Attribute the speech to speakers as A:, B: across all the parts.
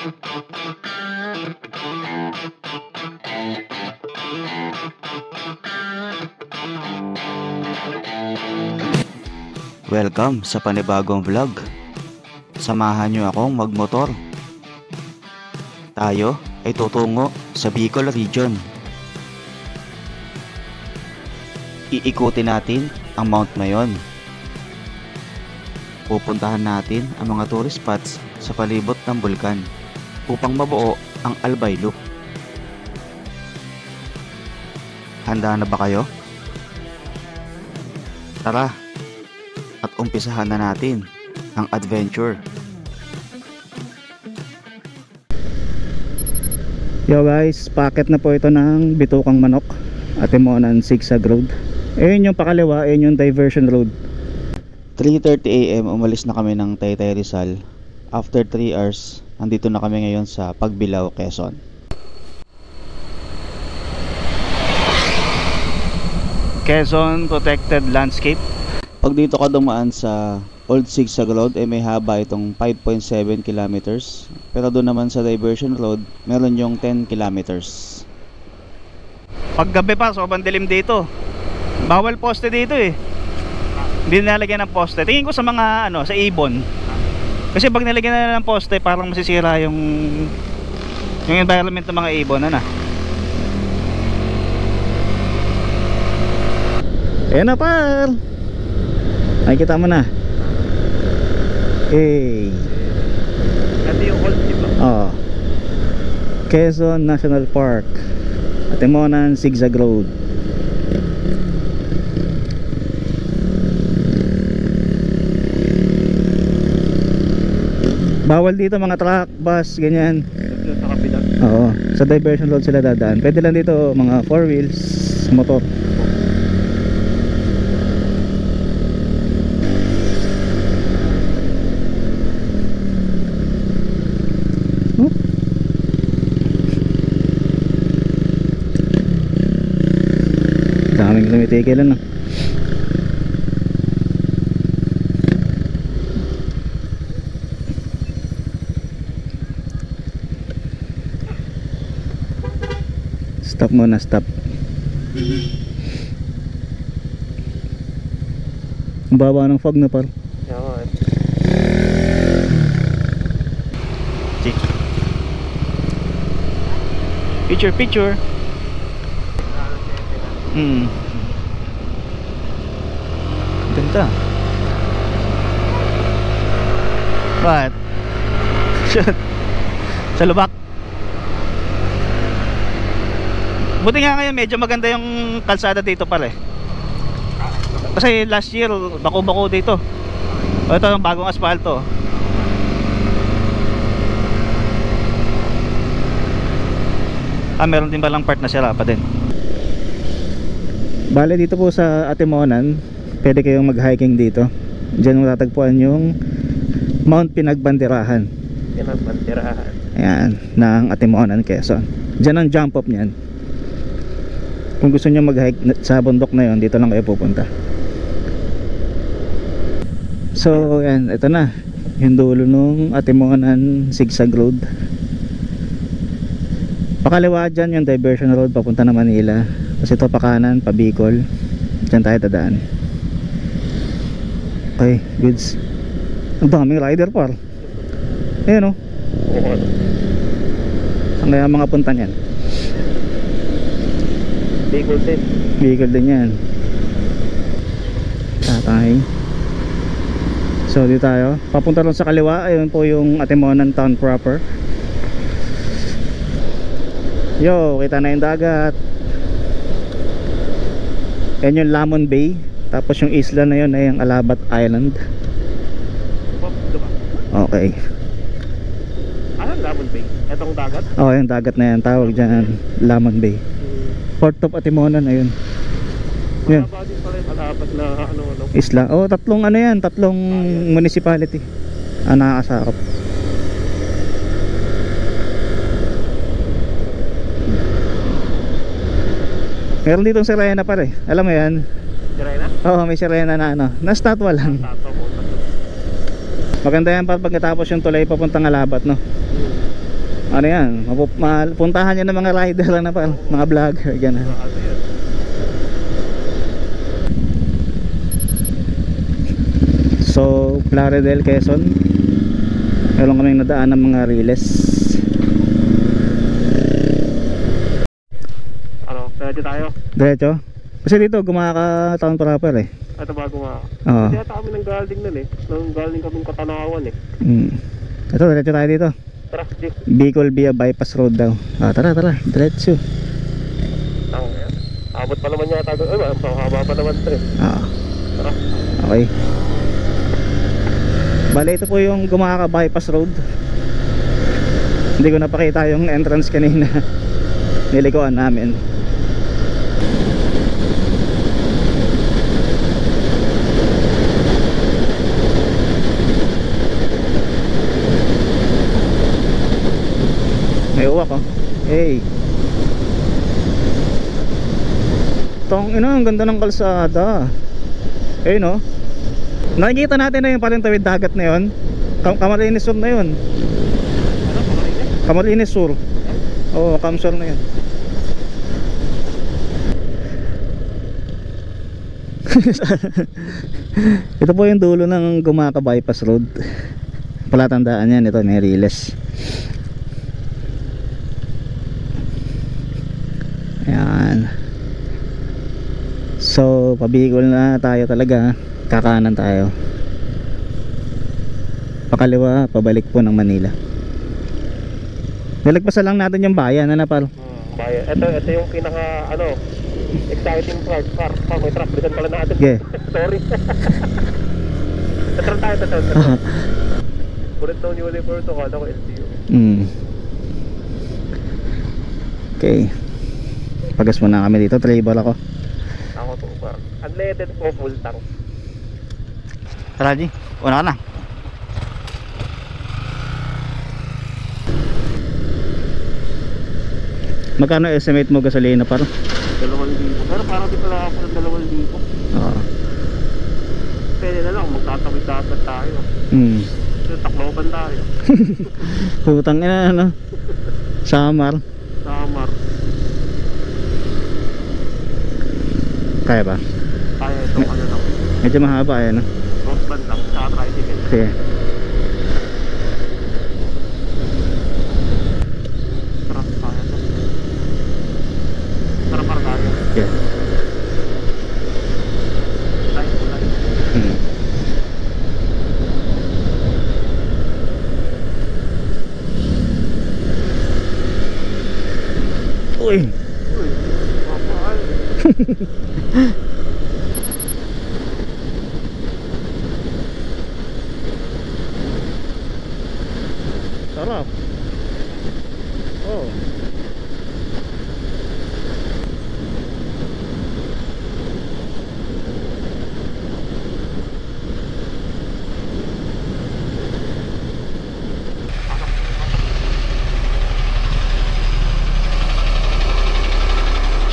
A: Welcome sa panibagong vlog. Samahan nyo akong magmotor. Tayo ay tutungo sa Bicol Region. Iikutin natin ang Mount Mayon. Pupuntahan natin ang mga tourist spots sa palibot ng bulkan upang mabuo ang Albay Loop. Handa na ba kayo? Tara! At umpisahan na natin ang adventure.
B: Yo guys, packet na po ito ng Bitukang Manok at Timonan Zigzag Road. Ayun yung pakaliwa, ayun yung diversion road.
A: 3:30 AM umalis na kami ng Taytay Rizal. After 3 hours, nandito na kami ngayon sa Pagbilao, Quezon.
B: Quezon Protected Landscape.
A: Pag dito ka dumaan sa Old Zigzag Road, may haba itong 5.7 kilometers. Pero doon naman sa Diversion Road, meron yung 10 kilometers.
B: Pag gabi pa, sobrang dilim dito. Bawal poste dito eh. Hindi nalagyan ng poste. Tingin ko sa mga sa ibon. Kasi pag nalagyan na ng poste, parang masisira yung environment ng mga ibon. Ayan na pal. Ay, kita mo na.
A: Ito yung old, diba?
B: Oo. Quezon National Park at Timonan Zigzag Road. Bawal dito mga truck, bus, ganyan.
A: Sa kapila?
B: Oo, sa diversion road sila dadaan. Pwede lang dito mga 4 wheels, motor. Daming tumitigil ano. Stop muna, stop. Ang baba ng fog na par. Picture, picture. Ganda. What? Sa lubak. Buti nga ngayon medyo maganda yung kalsada dito pala eh. Kasi last year bako-bako dito. Ito yung bagong asfalto. Meron din palang part na sira pa din. Bale dito po sa Atimonan, pwede kayong mag-hiking dito. Diyan matatagpuan yung Mount Pinagbanderahan.
A: Pinagbanderahan.
B: Ayan, ng Atimonan, Quezon. Diyan ang jump off niyan. Kung gusto niyo mag-hike sa bundok na yon, dito lang kayo pupunta. So, ayan, ito na yung dulo nung Atimonan Zigzag Road. Pakaliwa dyan yung diversion road papunta na Manila. Kasi ito pa kanan, pa Bicol. Diyan tayo dadaan. Okay, goods. Ang daming rider par. Ayan o. Saan kaya mga punta niyan?
A: Bicol din.
B: Bicol din yan. Tatay. So dito tayo. Papunta lang sa kaliwa. Ayun po yung Atimonan town proper. Yo, kita na yung dagat. Yan yung Lamon Bay. Tapos yung isla na yun ay yung Alabat Island. Okay.
A: Ano Lamon Bay? Etong dagat?
B: Oo, yung dagat na yan. Tawag dyan Lamon Bay. Port of Atimonan, ayun. Yan.
A: Alabat na
B: Isla. Oh, tatlong yan. Tatlong municipality nakakasakop. Meron ditong sirena pare. Alam mo yan?
A: Sirena?
B: Oo, may sirena na na-statwa lang. Maganda yan pagkatapos yung tulay papuntang Alabat, no? Ano yan, puntahan nyo ng mga rider lang na pa, mga vlogger, gano'n. So, Plaridel, Quezon. Meron kaming nadaan ng mga riles.
C: Ano, pwede tayo?
B: Diretso? Kasi dito gumakataon proper eh.
C: Ito bago nga.
B: Oo.
C: Kasi ata kami ng galing nun eh. Nang galing kaming Katanawan eh.
B: Ito, diretso tayo dito.
C: Tara, Dick.
B: Bicol via bypass road daw. Tara, diretso.
C: Tama yan. Abot pa naman yata. Ay ba, haba pa naman ito eh. Tara.
B: Okay. Bale, ito po yung gumaka bypass road. Hindi ko napakita yung entrance kanina. Nilikuan namin. May uwak oh. Hey. Tong ina, ang ganda ng kalsada. Eh no. Nakikita natin na yung palintawid dagat na yun. Camarines Sur na yun.
C: Ano, Camarines?
B: Camarines Sur. Oo, Camsur na yun. Ito po yung dulo ng Gumaka Bypass Road. Palatandaan yan, ito may riles. Ayan. So, pabigol na tayo talaga. Kakanan tayo. Pakaliwa, pabalik po ng Manila. Nilagpasan lang natin yung bayan, ano pal?
C: Bayan. Ito yung pinaka, ano, exciting part. May truck, bilisan pala natin.
B: Okay.
C: Sorry. Tatran tayo. Ulit daw new universe, kala ko LTO.
B: Okay. Pagas muna kami dito, tribal ako.
C: Ako to, parang unleaded po, full tank.
B: Tara G, una ka na. Magkano estimate mo gasolina par?
C: 2,000. Pero parang di pala ako ng 2,000.
B: Oo.
C: Pwede na lang, magtatawid dapat tayo. So, Tacloban tayo.
B: Putang ina ano. Samar. Kaya ba?
C: Kaya itong ano lang.
B: Medyo mahaba yan no?
C: Crossband lang, sa tricycle.
B: Sige.
C: Sarap kaya to. Sarap para tayo.
B: Yeah.
C: Kulay.
B: Uy.
C: Uy, mapahal.
B: Sarap. Oh.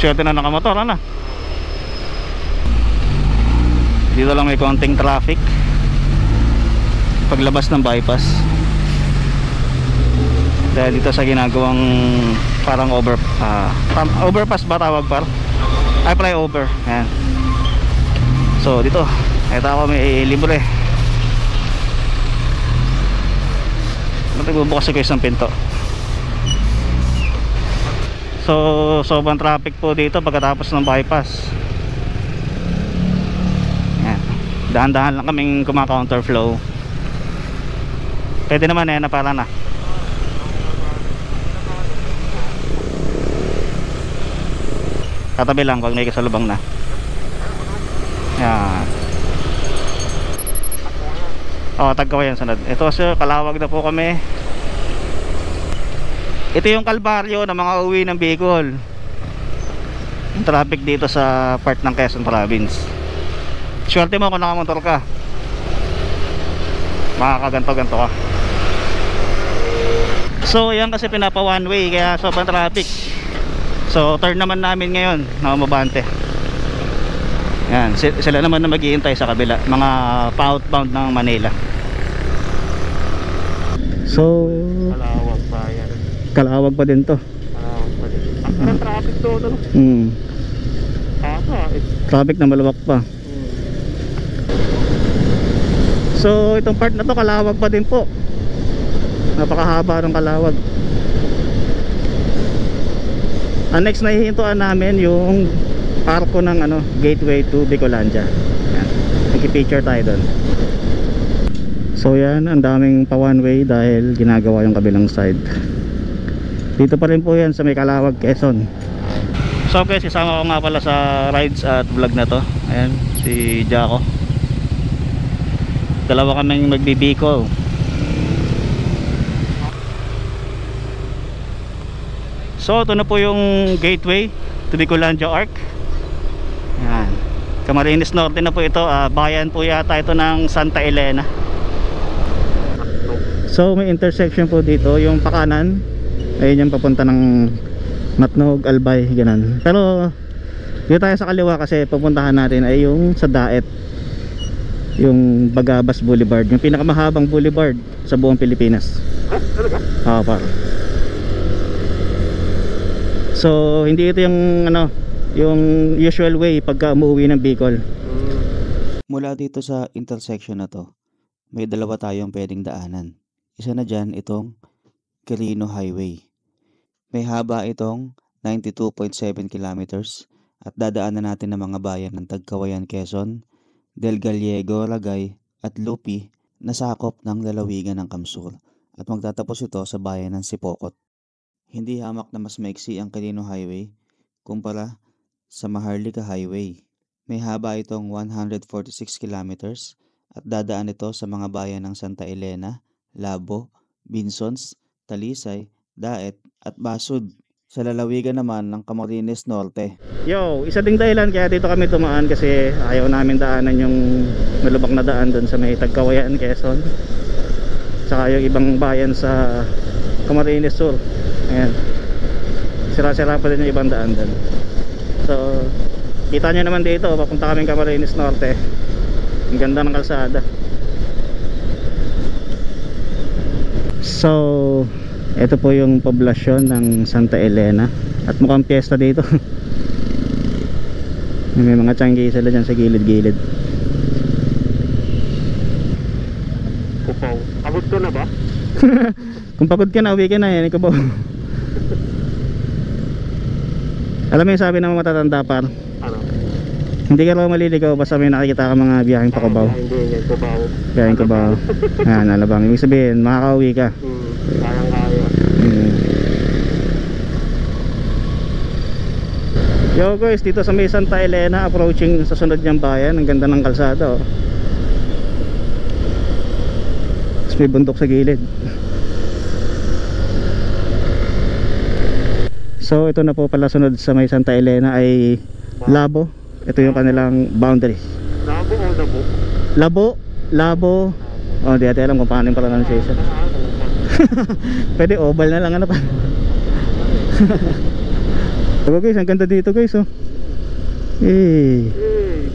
B: Swerte na nakamotor, ano? Dito lang may konting traffic paglabas ng bypass. Dahil dito sa ginagawang parang overpass ba tawag par? Ay, flyover. Ayan. So dito, ito ako may libre. Magbubukas ko isang pinto. So sobrang traffic po dito pagkatapos ng bypass. Ayan. Dahan-dahan lang kaming kuma-counterflow. Pwede naman na para na. Katabi lang pag may kasalubong na. Yan. Tagkawayan sunod. Ito sir, Kalawag na po kami. Ito yung kalbaryo ng mga uwi ng Bicol. Yung traffic dito sa part ng Quezon Province. Swerte mo kung nakamotor ka, makakaganto-ganto ka. So yan kasi pinapa one way kaya sobrang traffic. So turn naman namin ngayon na Mabante. Yan, sila naman na mag-iintay sa kabila, mga pa-outbound ng Manila. So
C: Kalawag bayan.
B: Kalawag pa din to.
C: Ang traffic doon, ano?
B: Traffic na malawak pa. So itong part na to kalawag pa din po. Napakahaba ng kalawag. Ang next na hihintuan namin yung arko ng gateway to Bicolandia. Yan. Nagki-picture tayo doon. So yan, ang daming pa one way dahil ginagawa yung kabilang side. Dito pa rin po yan sa may Calawag, Quezon. So guys, isama ko nga pala sa rides at vlog na to. Ayan, si Jaco. Dalawa kaming magbibiko. So ito na po yung gateway to Bicolandia Arc. Ayan, Camarines Norte na po ito. Bayan po yata ito ng Santa Elena. So may intersection po dito. Yung pakanan, ayun yung papunta ng Matnog, Albay, ganun. Pero dito tayo sa kaliwa kasi pupuntahan natin ay yung sa Daet, yung Bagabas Boulevard, yung pinakamahabang boulevard sa buong Pilipinas. Par. So hindi ito yung yung usual way pagka umuwi ng Bicol.
A: Mula dito sa intersection na to, may dalawa tayong pwedeng daanan. Isa na dyan itong Quirino Highway. May haba itong 92.7 kilometers at dadaanan natin ng mga bayan ng Tagkawayan, Quezon, Del Gallego, Ragay at Lupi na sakop ng lalawigan ng Kamsur at magtatapos ito sa bayan ng Sipokot. Hindi hamak na mas maiksi ang Quirino Highway kumpara sa Maharlika Highway. May haba itong 146 kilometers at dadaan ito sa mga bayan ng Santa Elena, Labo, Binsons, Talisay, Daet at Basud. Sa lalawigan naman ng Camarines Norte.
B: Yo, isa ding dahilan kaya dito kami tumaan kasi ayaw namin daanan yung malubak na daan doon sa may Tagkawayan, Quezon. Saka yung ibang bayan sa Camarines Sur. Ayan. Sira-sira pa din yung ibang daan doon. So, kita nyo naman dito, papunta kami Camarines Norte. Ang ganda ng kalsada. So, ito po yung poblasyon ng Santa Elena at mukhang piyesta dito. May mga tiyanggi sila dyan sa gilid-gilid.
C: Kupaw, abot ko na ba?
B: Kung pagod ka na, uwi ka na yan, ikaw po. Alam mo yung sabi ng mga matatanda par?
C: Ano?
B: Hindi ka raw maliligaw basta may nakikita ka mga biyaheng pa Cubao.
C: Hindi, yan, Cubao.
B: Biyaheng Cubao. Ayan, alabang. Ibig sabihin, makakauwi ka.
C: Kayang-kaya.
B: Yo guys, dito sa may Santa Elena, approaching sa sunod niyang bayan. Ang ganda ng kalsada, oh. Tapos may bundok sa gilid. So ito na po pala sunod sa may Santa Elena ay Labo. Ito yung kanilang boundary.
C: Labo o Labo?
B: Labo, Labo. Oh, di ate alam kung paano yung pronunciation. Pwede oval na lang, ano pa. So guys, ang ganda dito guys, oh.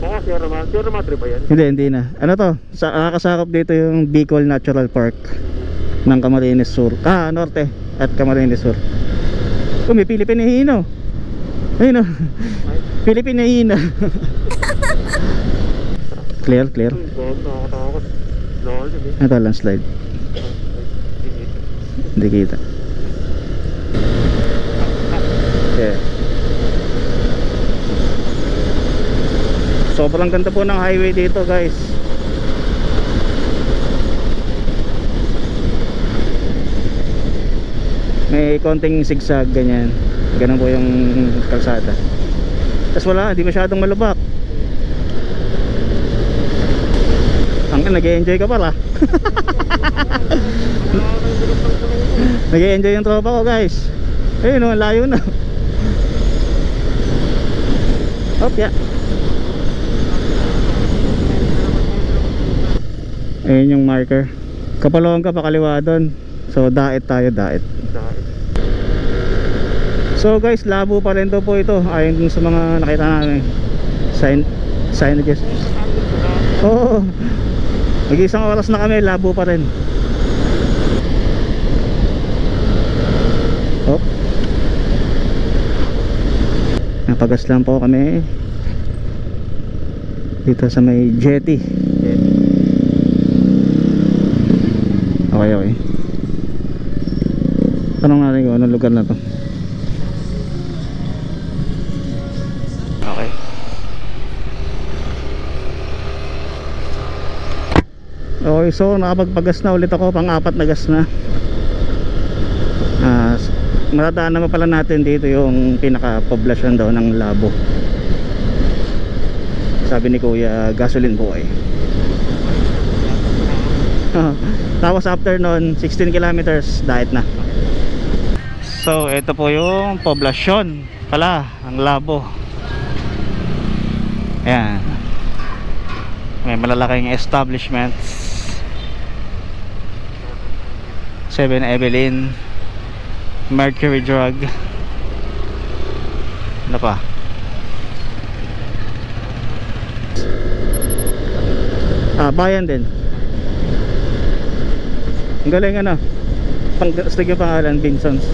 C: Baka Sierra Madre ba yan?
B: Hindi na. Ano to? Kasakop dito yung Bicol Natural Park ng Camarines Sur. Norte at Camarines Sur. Oh, may Philippine Hino. Ayun, oh. Philippine Hino. Clear. Ito, landslide. Hindi kita. Yeah. Sobrang ganda po ng highway dito guys. May konting zigzag ganyan. Ganun po yung kalsada. Tapos wala, hindi masyadong malubak. Nag-e-enjoy ka pala. Nag-e-enjoy yung tropa ko guys. Ayun, no, layo na. Hop, ya. Ayun yung marker. Kapalong ka pa kaliwa doon. So Daet tayo, Daet. So guys, Labo pa rin to po ito. Ayon sa mga nakita namin signages. Oo. Mag-isang oras na kami, Labo pa rin. Papagas lang po kami dito sa may jetty. Okay, okay. Tanong natin kung anong lugar na to. Okay. Okay, so nakapagpagas na ulit ako. Pang-apat na gas na. Matataan naman pala natin dito yung pinaka-poblasyon daw ng Labo. Sabi ni Kuya, gasoline boy. Tapos after nun 16 kilometers diet na. So ito po yung poblasyon pala ang Labo. Ayan, may malalaking establishments. 7 Evelyn, Mercury Drug, ano pa? Bayan din. Ang galing ano, pang-stig yung pangalan, Vinsons.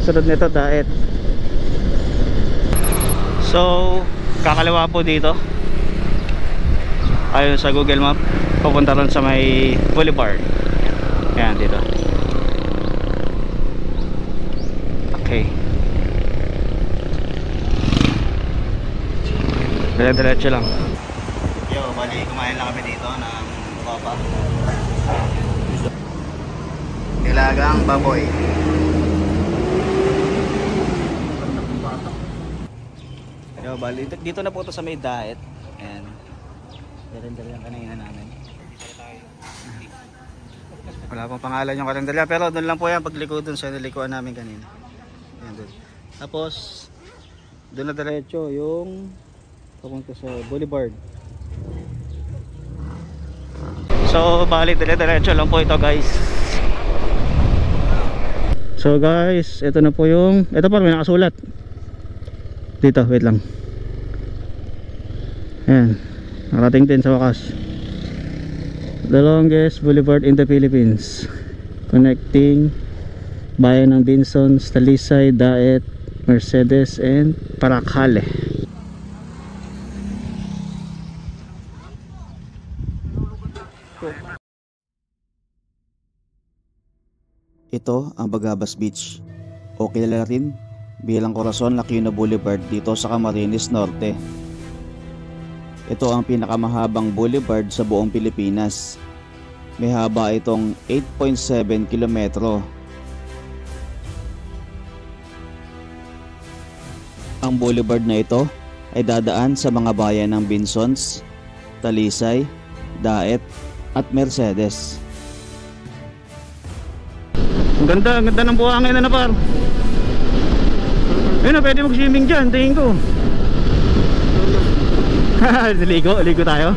B: Sunod nito, Daet. So, kakaliwa po dito. Ayon sa Google Map, pupunta rin sa may Boulevard. Ayan, dito. Okay. Diretso lang. Yo, bali kumain lang kami dito ng papa. Nilagang baboy. Yo, bali dito na po to sa may Daet. Ayan. Karinderya kanina namin. Wala pong pangalan yung karinderya, pero doon lang po yan pagliko doon sa nilikuan namin kanina. Ayan doon. Tapos doon na diretso yung papunta sa Boulevard. So bali diretso lang po ito guys. So guys, ito na po yung, ito pa may nakasulat dito, wait lang. Ayan, narating din sa wakas. The longest boulevard in the Philippines, connecting bayan ng Vinsons, Talisay, Daet, Mercedes, and Paracale.
A: Ito ang Bagabas Beach, o kilala rin bilang Corazon Lacuna Boulevard dito sa Camarines Norte. Ito ang pinakamahabang boulevard sa buong Pilipinas. May haba itong 8.7 kilometro. Ang boulevard na ito ay dadaan sa mga bayan ng Vinsons, Talisay, Daet at Mercedes.
B: Ang ganda ng buhangin na par. Ayun na, pwede mag-swimming dyan, tingin ko. ligo tayo.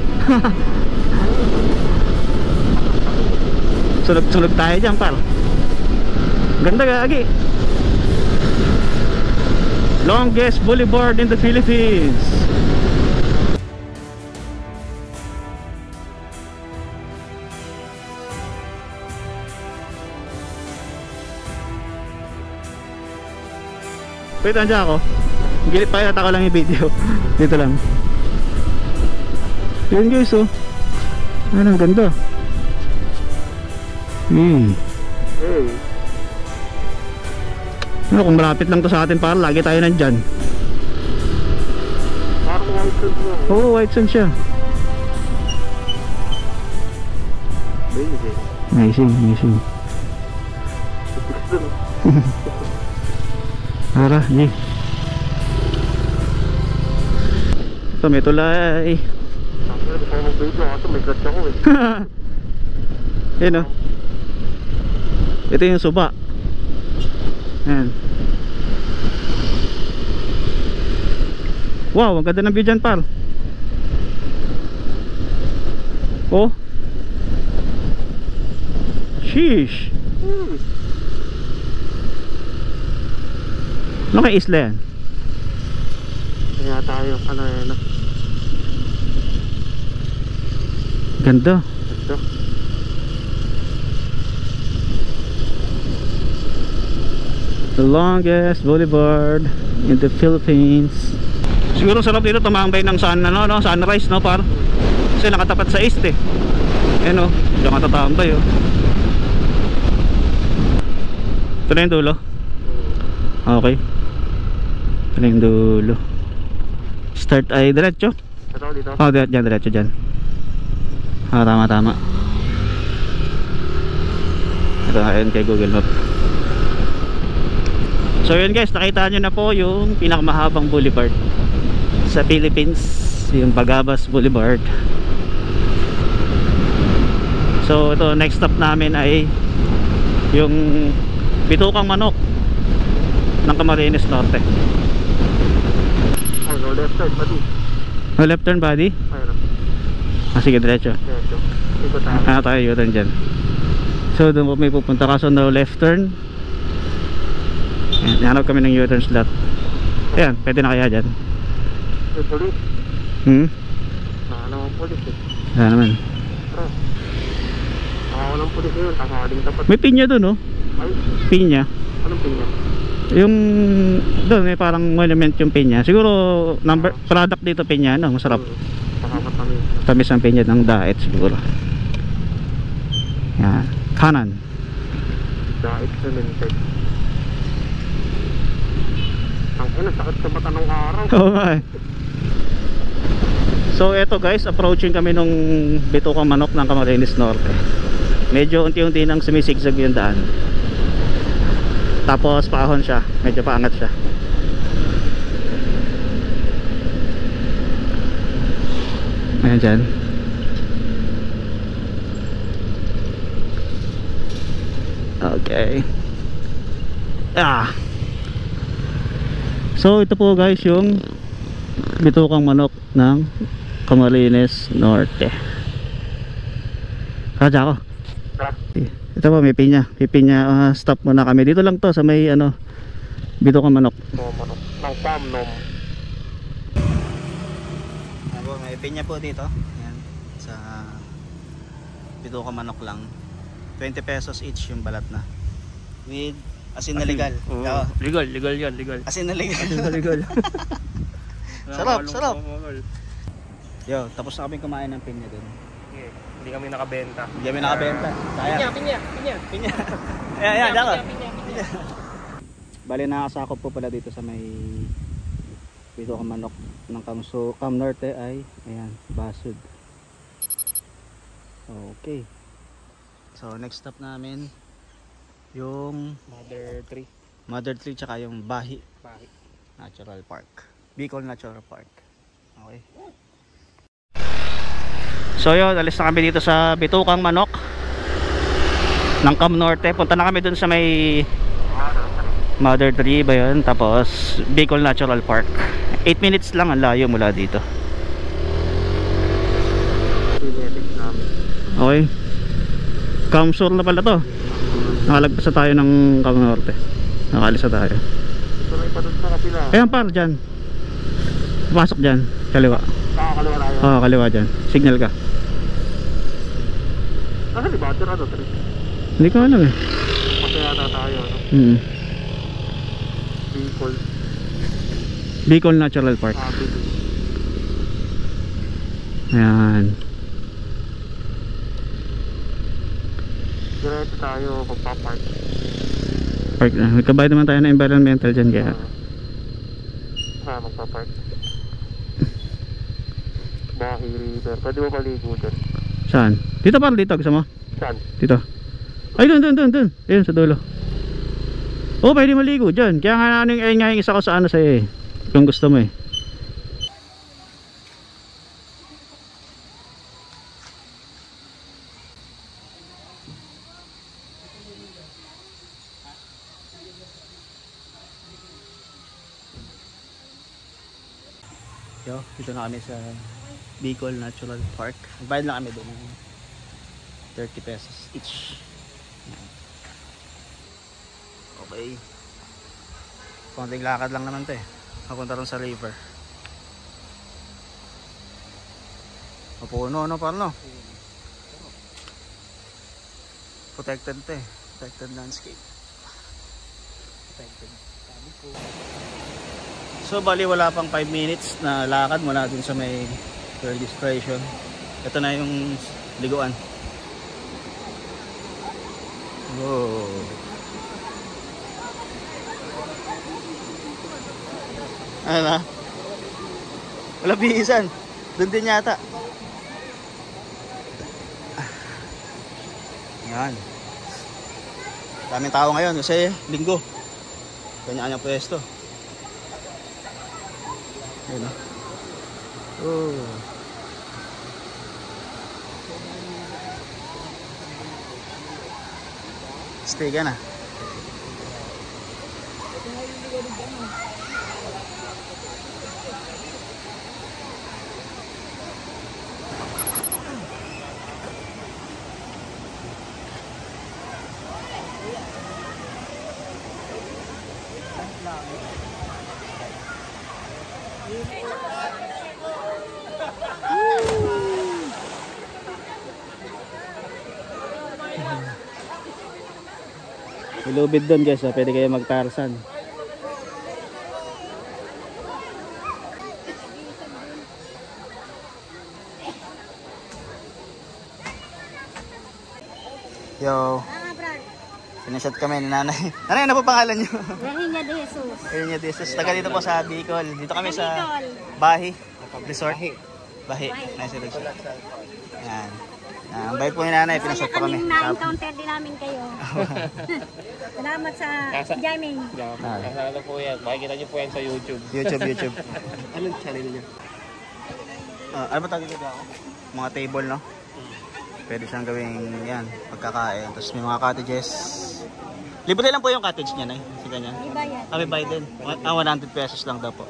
B: Sunog tayo dyan par. Ganda gagi. Longest boulevard in the Philippines. Wait, nandiyan ako. Gilip pa yata ko lang yung video. Dito lang. Yan guys, oh. Ano, ang ganda. Ano, kung malapit lang to sa atin, para lagi tayo nandyan.
C: Parang white sun mo.
B: Oo, white sun siya. Amazing. Tara, ye. Ito may tulay.
C: Gusto ko mag-video kasi may clutch ako eh.
B: Yan o. Ito yung suba. Yan. Wow, ang ganda ng view dyan par. Oh. Sheesh. Ano kay isla yan?
C: Kaya tayo, ano yan.
B: Ganda.
C: Ito.
B: The longest boulevard in the Philippines. Siguro sarap dito tumambay ng sunrise, no, par? Kasi nakatapat sa east eh. Ayan, oh, diyan ka tatambay, oh. Ito na yung dulo. Okay. Ito na yung dulo. Start ay diretso.
C: Ito dito.
B: Oh, dyan, diretso dyan. Ah, tama. Ito, ayun kay Google Map. So yun guys, nakita nyo na po yung pinakamahabang boulevard sa Philippines, yung Bagabas Boulevard. So ito, next stop namin ay yung Bitukang Manok ng Camarines Norte.
C: Ano, left side buddy.
B: Oh, left turn buddy?
C: Ayun.
B: Sige, diretso.
C: Diretso. Ikot tayo.
B: Tayo U-turn dyan. So doon po may pupunta ka, so no left turn. Ayan, hanap kami ng U-turn slot. Ayan, pwede na kaya dyan.
C: May police. Naman police eh.
B: Ayan naman.
C: Tara. Nakawalang police yun, kakaling tapat.
B: May pinya doon, oh.
C: Ay,
B: Pinya.
C: anong pinya?
B: Yung doon may parang monument yung pinya. Siguro product dito pinya, no? Masarap.
C: Sakapat kami.
B: Tamis ang pinya ng daet siguro. Yan, kanan.
C: Dait cemented. Ang ina, sakit sa mata ng araw.
B: Oo nga eh. So eto guys, approaching kami nung Bitukang Manok ng Camarines Norte. Medyo unti-unti nang sumisigsag yung daan. Tapos paahon siya, medyo paangat siya. Ayan dyan. Okay. So ito po guys yung Bitukang Manok ng Camarines Norte. Kadya ako. Ito po, may pinya. Stop muna kami. Dito lang to sa may Bitukang Manok.
C: Manok. Ng Pamnom.
A: May pinya po dito. Ayan, sa Bitukang Manok lang. 20 pesos each yung balat na. With asin na legal.
B: Oo. Legal yan, legal.
A: Asin na legal.
B: Legal.
A: Sarap. Yo, tapos na kami kumain ng pinya dun.
C: Okay. Hindi kami nakabenta.
A: Hindi kami nakabenta. Sayang.
C: Pinya.
A: Ayan, dako.
C: Pinya.
B: Bali nakasakop po pala dito sa may Bitukang Manok ng Cam Norte ay ayan, Basud. Okay. So next stop namin yung Mother Tree tsaka yung Bahi Natural Park. Bicol Natural Park. Okay. So yun, alis na kami dito sa Bitukang Manok ng Cam Norte. Punta na kami dun sa may Mother Tree ba yun? Tapos Bicol Natural Park. 8 minutes lang ang layo mula dito. Okay. Cam Sur na pala to. Nakalagpas na tayo ng Cam Norte. Nakalis na tayo.
C: Ito na ipadod sa kapila.
B: Ayan par, dyan. Pasok dyan, kaliwa.
C: Nakakaliwa tayo.
B: Oo, kaliwa dyan. Signal ka.
C: Nasa di ba? Ito,
B: Hindi ko alam eh.
C: Masayata tayo. Bicol.
B: Bicol Natural Park. Ayan.
C: Diretso tayo magpapark.
B: Park na. May kabayad naman tayo na environmental dyan kaya.
C: Magpapark. Bahi River. Pwede mo maligo dyan.
B: Saan? Dito par, dito. Gusto mo?
C: Saan?
B: Dito. Ay, dun. Ayun, sa dulo. Oo, pwede maligo dyan. Kaya nga yung isa ko sa sa'yo eh. Kung gusto mo eh. Yo, dito na kami sa Bicol Natural Park. Bayad lang kami doon ng 30 pesos each. Okay. Konting lakad lang naman to eh. Papunta rin sa river. Mapuno, no? Paano? Protected to eh. Protected landscape. Protected. Sabi ko. So bali wala pang 5 minutes na lakad mula dun sa may registration. Ito na yung liguan. Wow. Ano na? Wala bihisan. Doon din yata. Yan. Daming tao ngayon kasi linggo. Kanya-kanya pwesto. Ayun o. Oh. Stay ka na. Ilubid doon guys, pwede kayo magtarsan. Yo. Sinashot kami ni nanay. Nanay, ano po pangalan nyo?
D: Rehinya de Jesus.
B: Rehinya de Jesus. Taga dito po sa Bicol. Dito kami sa Bahi Resort. Bahi. Nice resort. Yan. Ang bait po ni nanay, pinasok po kami.
D: Na-encounter din namin kayo. Salamat sa jamming.
C: Ano po yan? Makikita nyo po yan sa YouTube.
B: YouTube.
C: Anong channel nyo?
B: Ano ba tawag dito ako? Mga table, no? Pwede siyang gawing yan, pagkakain. Tapos may mga cottages. Libre lang po yung cottage niya, nay. Sige niya.
D: Ibayad.
B: Kami bayad din. 100 pesos lang daw po.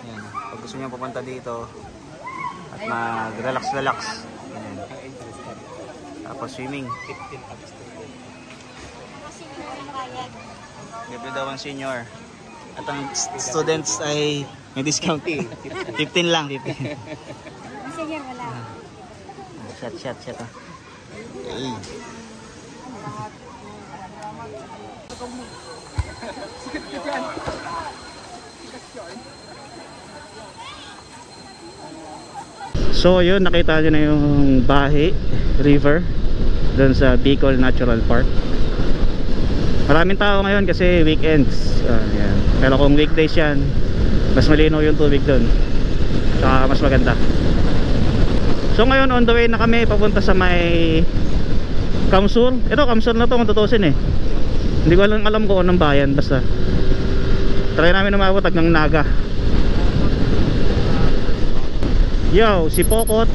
B: Yan. Pag gusto niyo pupunta dito at mag-relax. Yan. Tapos swimming. Libre daw ang senior. At ang students ay may discount. 15 lang. 15.
D: Sige, wala.
B: Shot. Okay. So yun, nakita nyo na yung Bahi River doon sa Bicol Natural Park. Maraming tao ngayon kasi weekends. Yan. Pero kung weekdays yan, mas malinaw yung tubig doon, saka mas maganda. So ngayon on the way na kami papunta sa may Kamsur. Ito Kamsur na to kung tutusin eh. Hindi ko alam kung anong bayan. Basta try namin umabot hanggang Naga. Yo, Sipokot,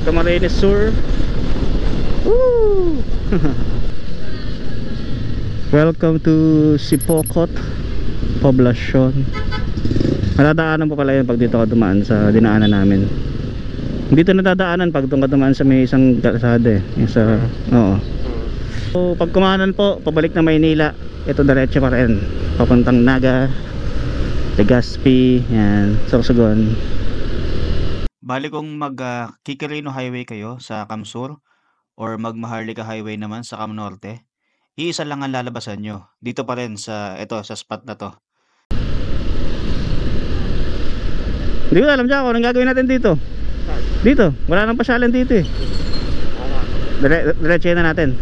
B: Camarines Sur. Woo! Welcome to Sipokot Poblacion. Madadaanan po pala yun pag dito ka dumaan sa dinaanan namin. Dito nadadaanan pag doon ka dumaan sa may isang kalsada eh. Isa, oo. So pag kumanan po, pabalik na Maynila, ito diretso pa rin. Papuntang Naga, Legazpi, yan, Sorsogon. Bali kung mag-Kikirino Highway kayo sa Kamsur or mag-Maharlika Highway naman sa Cam Norte, iisa lang ang lalabasan nyo. Dito pa rin sa, sa spot na to. Hindi ko alam dyan kung anong gagawin natin dito. Dito, wala nang pasyalan dito eh. Diretso na natin.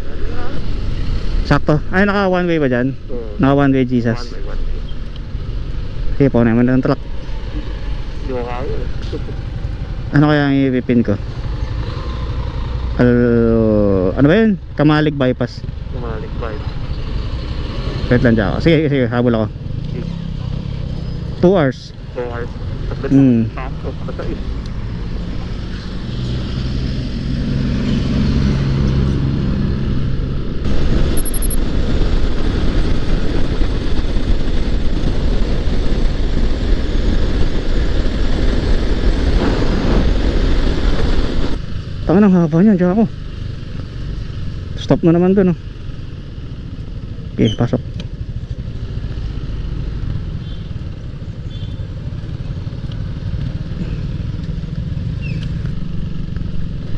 B: Sakto. Ay, naka one way ba dyan? Naka one way Jesus. Sige po, naman ng truck.
C: Hindi mo kaya.
B: Ano kaya ang ipipin ko? Ano ba yun? Kamalig bypass.
C: Kamalig bypass.
B: Wait lang dyan ako. Sige, habol ako. 2 hours.
C: 2 hours.
B: Tangan ang haba niyan, diyan ako. Stop na naman dun, oh. Okay, pasok.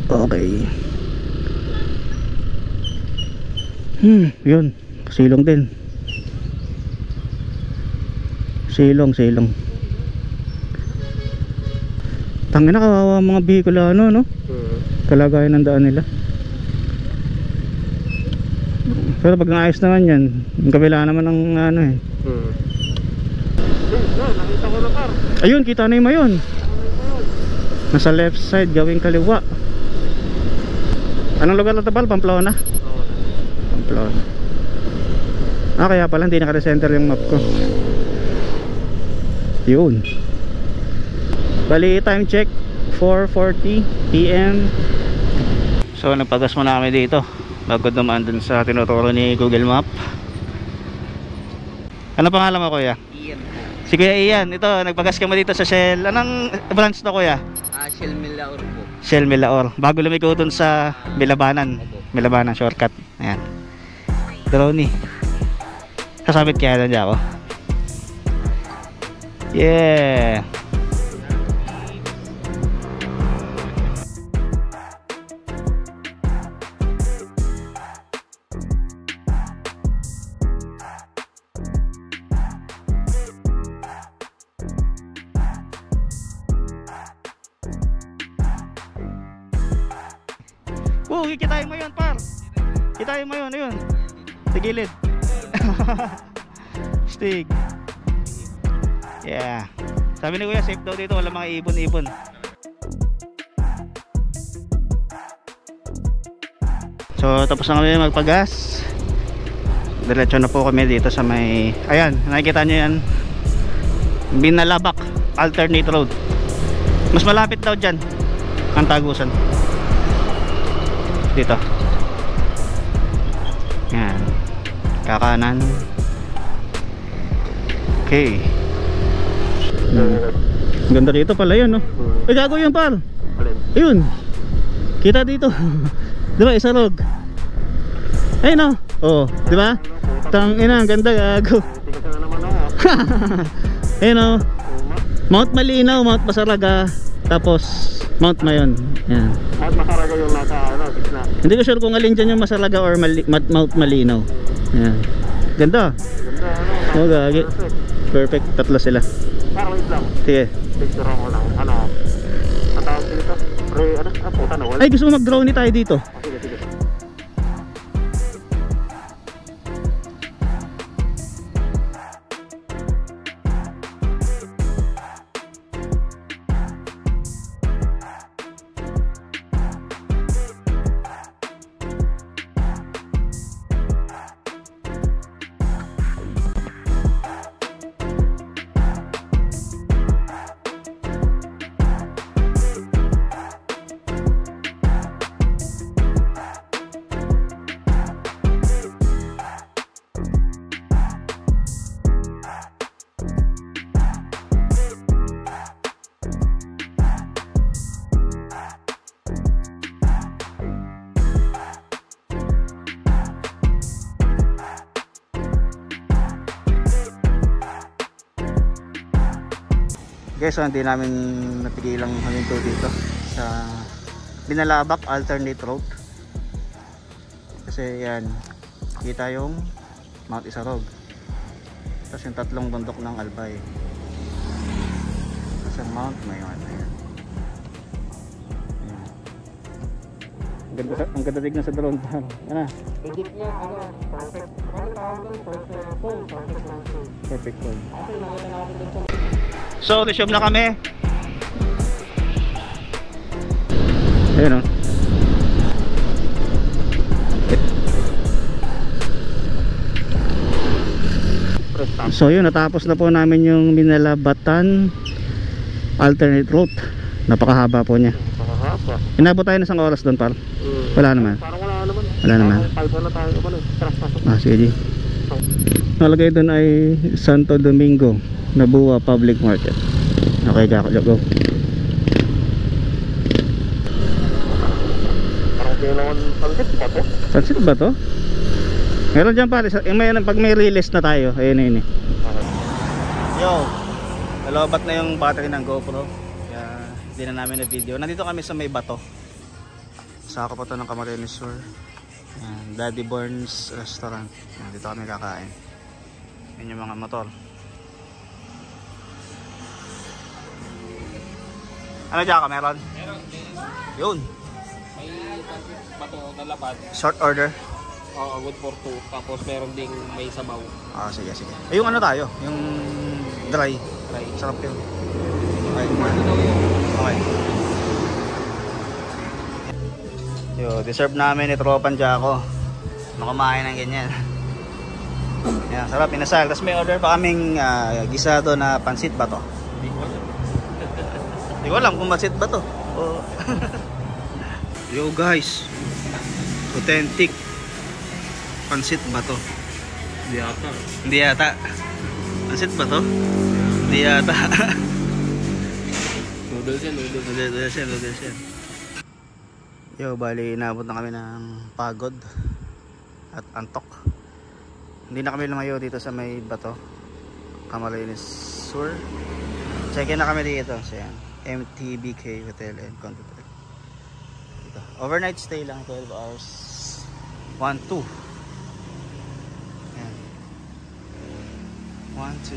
B: Okay. Yun. Silong din. Silong. Tangina, kawawa ang mga Bicolano, no? Kalagayan ng daan nila. Pero pag naayos naman yan, yung kabila naman ng ano eh.
C: Nakita ko na par.
B: Ayun, kita na yung mayon. Nasa left side, gawing kaliwa. Anong lugar na ito, Pal? Pamplona? Pamplona. Ah, kaya pala hindi naka-recenter yung map ko. Yun. Bali, time check 4:40 PM. So, nagpagas muna kami dito bago dumaan dun sa tinuturo ni Google Map. Ano pangalan mo, kuya?
E: Ian.
B: Si Kuya Ian. Ito, nagpagas kami dito sa Shell. Anong branch to, kuya?
E: Shell Milaor po.
B: Shell Milaor. Bago lumiko dun sa Milabanan. Milabanan shortcut. Ayan. Drone. Kasabit kaya lang ako. Yeah. Oh, kikitain mo yun, par. Kitain mo yun, ayun. Sa gilid. Stig. Yeah. Sabi ni Kuya, safe daw dito, wala mga ibon-ibon. So, tapos na kami magpagas. Diretso na po kami dito sa may, ayan, nakikita nyo yan, Binalabak alternate road. Mas malapit daw dyan ang tagusan dito. Yan, kakanan. Okay. Ganda dito pala yun, no? Ay, gago yun, par. Ayun, kita dito. Diba, isa rog. Ayun, no? Oh, diba? Tangina, ang ganda, gago. Ayun, no? Mount Malinaw, Mount Masaraga, tapos Mount Mayon. Yan.
C: At Masaraga yung nasa gitna.
B: Hindi ko sure kung alin dyan yung Masaraga or Mount Malinaw. Yan. Ganda. Oh, gagi. Perfect, tatlo sila.
C: Parang wait lang.
B: Sige.
C: Picture ako lang. Ano? Ang tawag dito? Puta na, wala.
B: Ay, gusto mo mag-drone tayo dito?
C: Sige, sige.
B: Guys, so hindi namin napigilang huminto dito sa Binalabak alternate road. Kasi yan, kita yung Mount Isarog, tapos yung tatlong bundok ng Albay, tapos yung Mount Mayon. Ayan. Ang ganda tignan sa drone. Yan na. Perfect one. So, resume na kami. Ayun, oh. So yun, natapos na po namin yung Binalabatan alternate route. Napakahaba po niya. Inabot tayo na isang oras doon, par. Wala naman.
C: Parang wala naman.
B: Wala naman.
C: Parang 5 na tayo naman eh.
B: Ah, sige. Nalagay doon ay Santo Domingo Nabua Public Market. Okay, go.
C: Parang kailangan pansit ba to?
B: Pansit ba to? Meron dyan pare, pag may release na tayo. Ayun yun eh. Yo, nalobat na yung battery ng GoPro. Kaya hindi na namin na video. Nandito kami sa may bato. Sa kapato ng Camarines Sur. Daddy Burns Restaurant. Yan, dito kami kakain. Yan yung mga motor. Ano dyan ka, meron? Yun.
C: May bato na lapad.
B: Short order.
C: Oo, good for 2. Tapos meron ding may sabaw.
B: Ah, sige, sige. Eh, yung ano tayo? Yung dry.
C: Try.
B: Sarap yun. Okay. Okay. Yo, deserve namin ni Tropan Jaco na kumain ng ganyan. Yan, sarap, inasal. Tapos may order pa kaming gisado na pansit ba to? Hindi ko alam kung pansit ba to. Oh. Yo guys, authentic pansit ba to?
C: Hindi ata.
B: Hindi yata. Pansit ba to? Hindi yata.
C: Noodles yan, noodles.
B: Noodles yan. Yo, bali inabot na kami ng pagod at antok. Hindi na kami lumayo dito sa may bato, Camarines Sur. Check-in na kami dito sa MTBK Hotel and Condo. Dito. Overnight stay lang, 12 hours. 1-2. Ayan. 1-2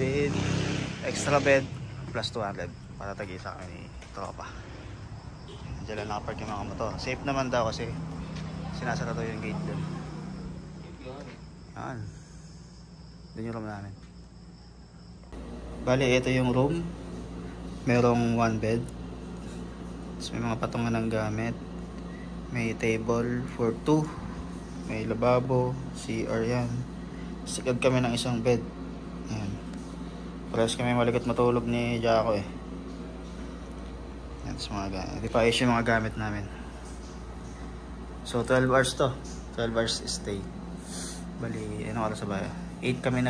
B: with extra bed plus 200 para tag-isa kami ni Tropa. Diyan lang nakapark yung mga motor. Safe naman daw kasi sinasara daw yung gate doon. Yan. Doon yung room namin. Bali, ito yung room. Merong 1 bed. Tapos may mga patungan ng gamit. May table for 2. May lababo, CR yan. Sigad kami ng isang bed. Yan. Parehas kami maligot matulog ni Jaco eh. Yan, tapos mga gamit. Di pa issue yung mga gamit namin. So 12 hours to. 12 hours stay. Bali, ano oras ba? 8 kami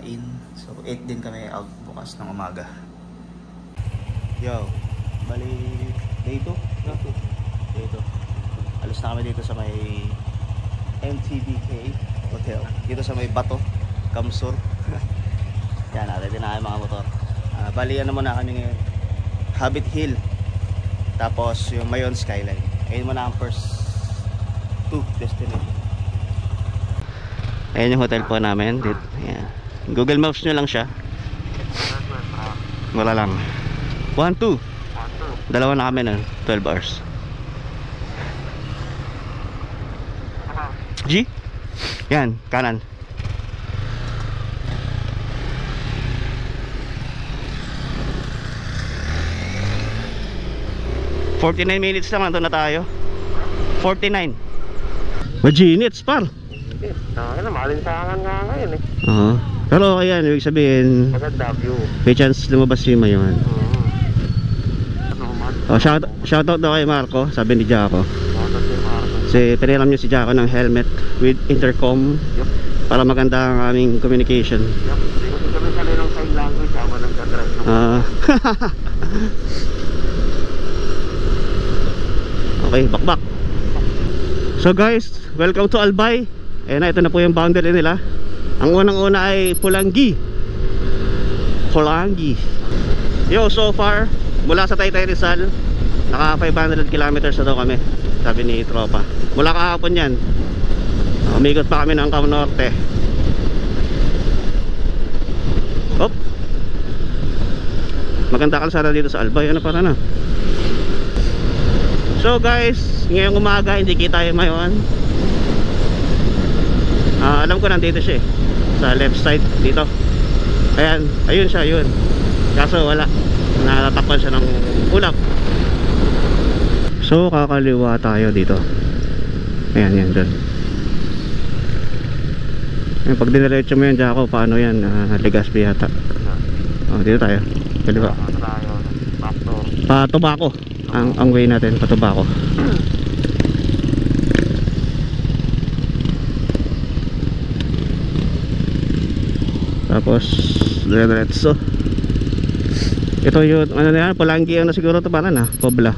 B: in. So 8 din kami out bukas ng umaga. Yo, bali day 2? Day 2. Alis na kami dito sa may MTBK Hotel. Dito sa may Bato, Kamsur. Yan, natin na mga motor. Bali, ano muna kami ngayon? Habit Hill. Tapos yung Mayon Skyline. Ayun muna ang first 2 destination. Ayan yung hotel po namin. Ayan. Google Maps nyo lang siya. Wala lang. 1-2. Dalawa na kami na 12 hours. G? Yan, kanan. $49 minutes lang, nandun na tayo. 49 Majinits par.
C: Ano, malinsangan nga ngayon eh.
B: Pero okay yan, ibig sabihin
C: Maganda view.
B: may chance lumabas yung Mayon. Shoutout daw kay Marco, sabi ni Jaco. Kasi piniram niyo si Jaco ng helmet with intercom. Para maganda ang aming communication.
C: Hindi ko kami sanay ng sign language habang nagdadrive ng
B: Okay, bakbak. So guys, welcome to Albay. Ayan na, ito na po yung boundary nila. Ang unang-una ay Pulangi. Yo, so far mula sa Taytay Rizal, naka 500 kilometers na daw kami, sabi ni Tropa. Mula kahapon yan, umikot pa kami ng Cam Norte. Hop, maganda kalsada dito sa Albay. Ano para na. So guys, ngayong umaga hindi kita yung Mayon. Alam ko nandito siya eh, sa left side dito. Ayan, ayun siya, yun. Kaso wala, natatakpan siya ng ulap. So kakaliwa tayo dito. Ayan, yan, dun. Ayan, pag diniretso mo yan, Jaco, paano yan? Legazpi yata. Dito tayo, kaliwa. Pa-Tobacco ang way natin, pa-Tobacco. Tapos diretso. Ito yung ano na yan, Pulangi na siguro ito para na, Pobla.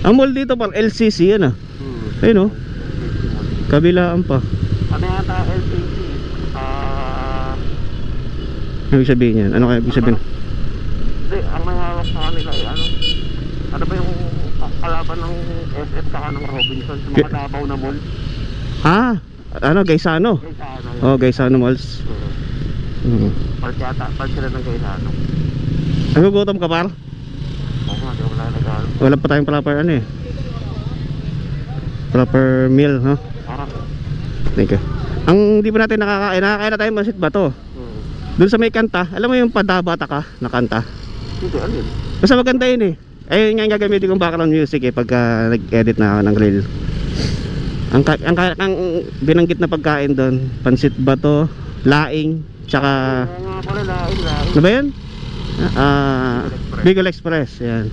B: Ang mall dito par LCC yan ah. Ayun oh. Kabilaan pa.
C: Ano yata LCC?
B: Ano ibig sabihin yan? Ano kaya ibig sabihin?
C: Hindi, ang may hawak sa kanila ay ano? Ano ba yung kalaban ng SF saka ng Robinson sa mga Davao na mall?
B: Ano, Gaisano?
C: Gaisano.
B: Oh, Gaisano Malls.
C: Part sila ng Gaisano.
B: Nagugutom ka par?
C: Oo nga, di ako nalagalo.
B: Wala pa tayong proper ano eh. Proper meal, no?
C: Parang.
B: Thank you. Ang di pa natin nakakain na tayo Mansit Bato. Doon sa may kanta, alam mo yung Padabata ka na kanta?
C: Hindi, alin?
B: Basta maganda yun eh. Ayun nga yung gagamitin kong background music eh pagka nag-edit na ako ng reel. Ang binanggit na pagkain doon, Pansit Bato, laing, tsaka
C: Oo nga pala, laing.
B: ano ba yun? Bicol Express, yan.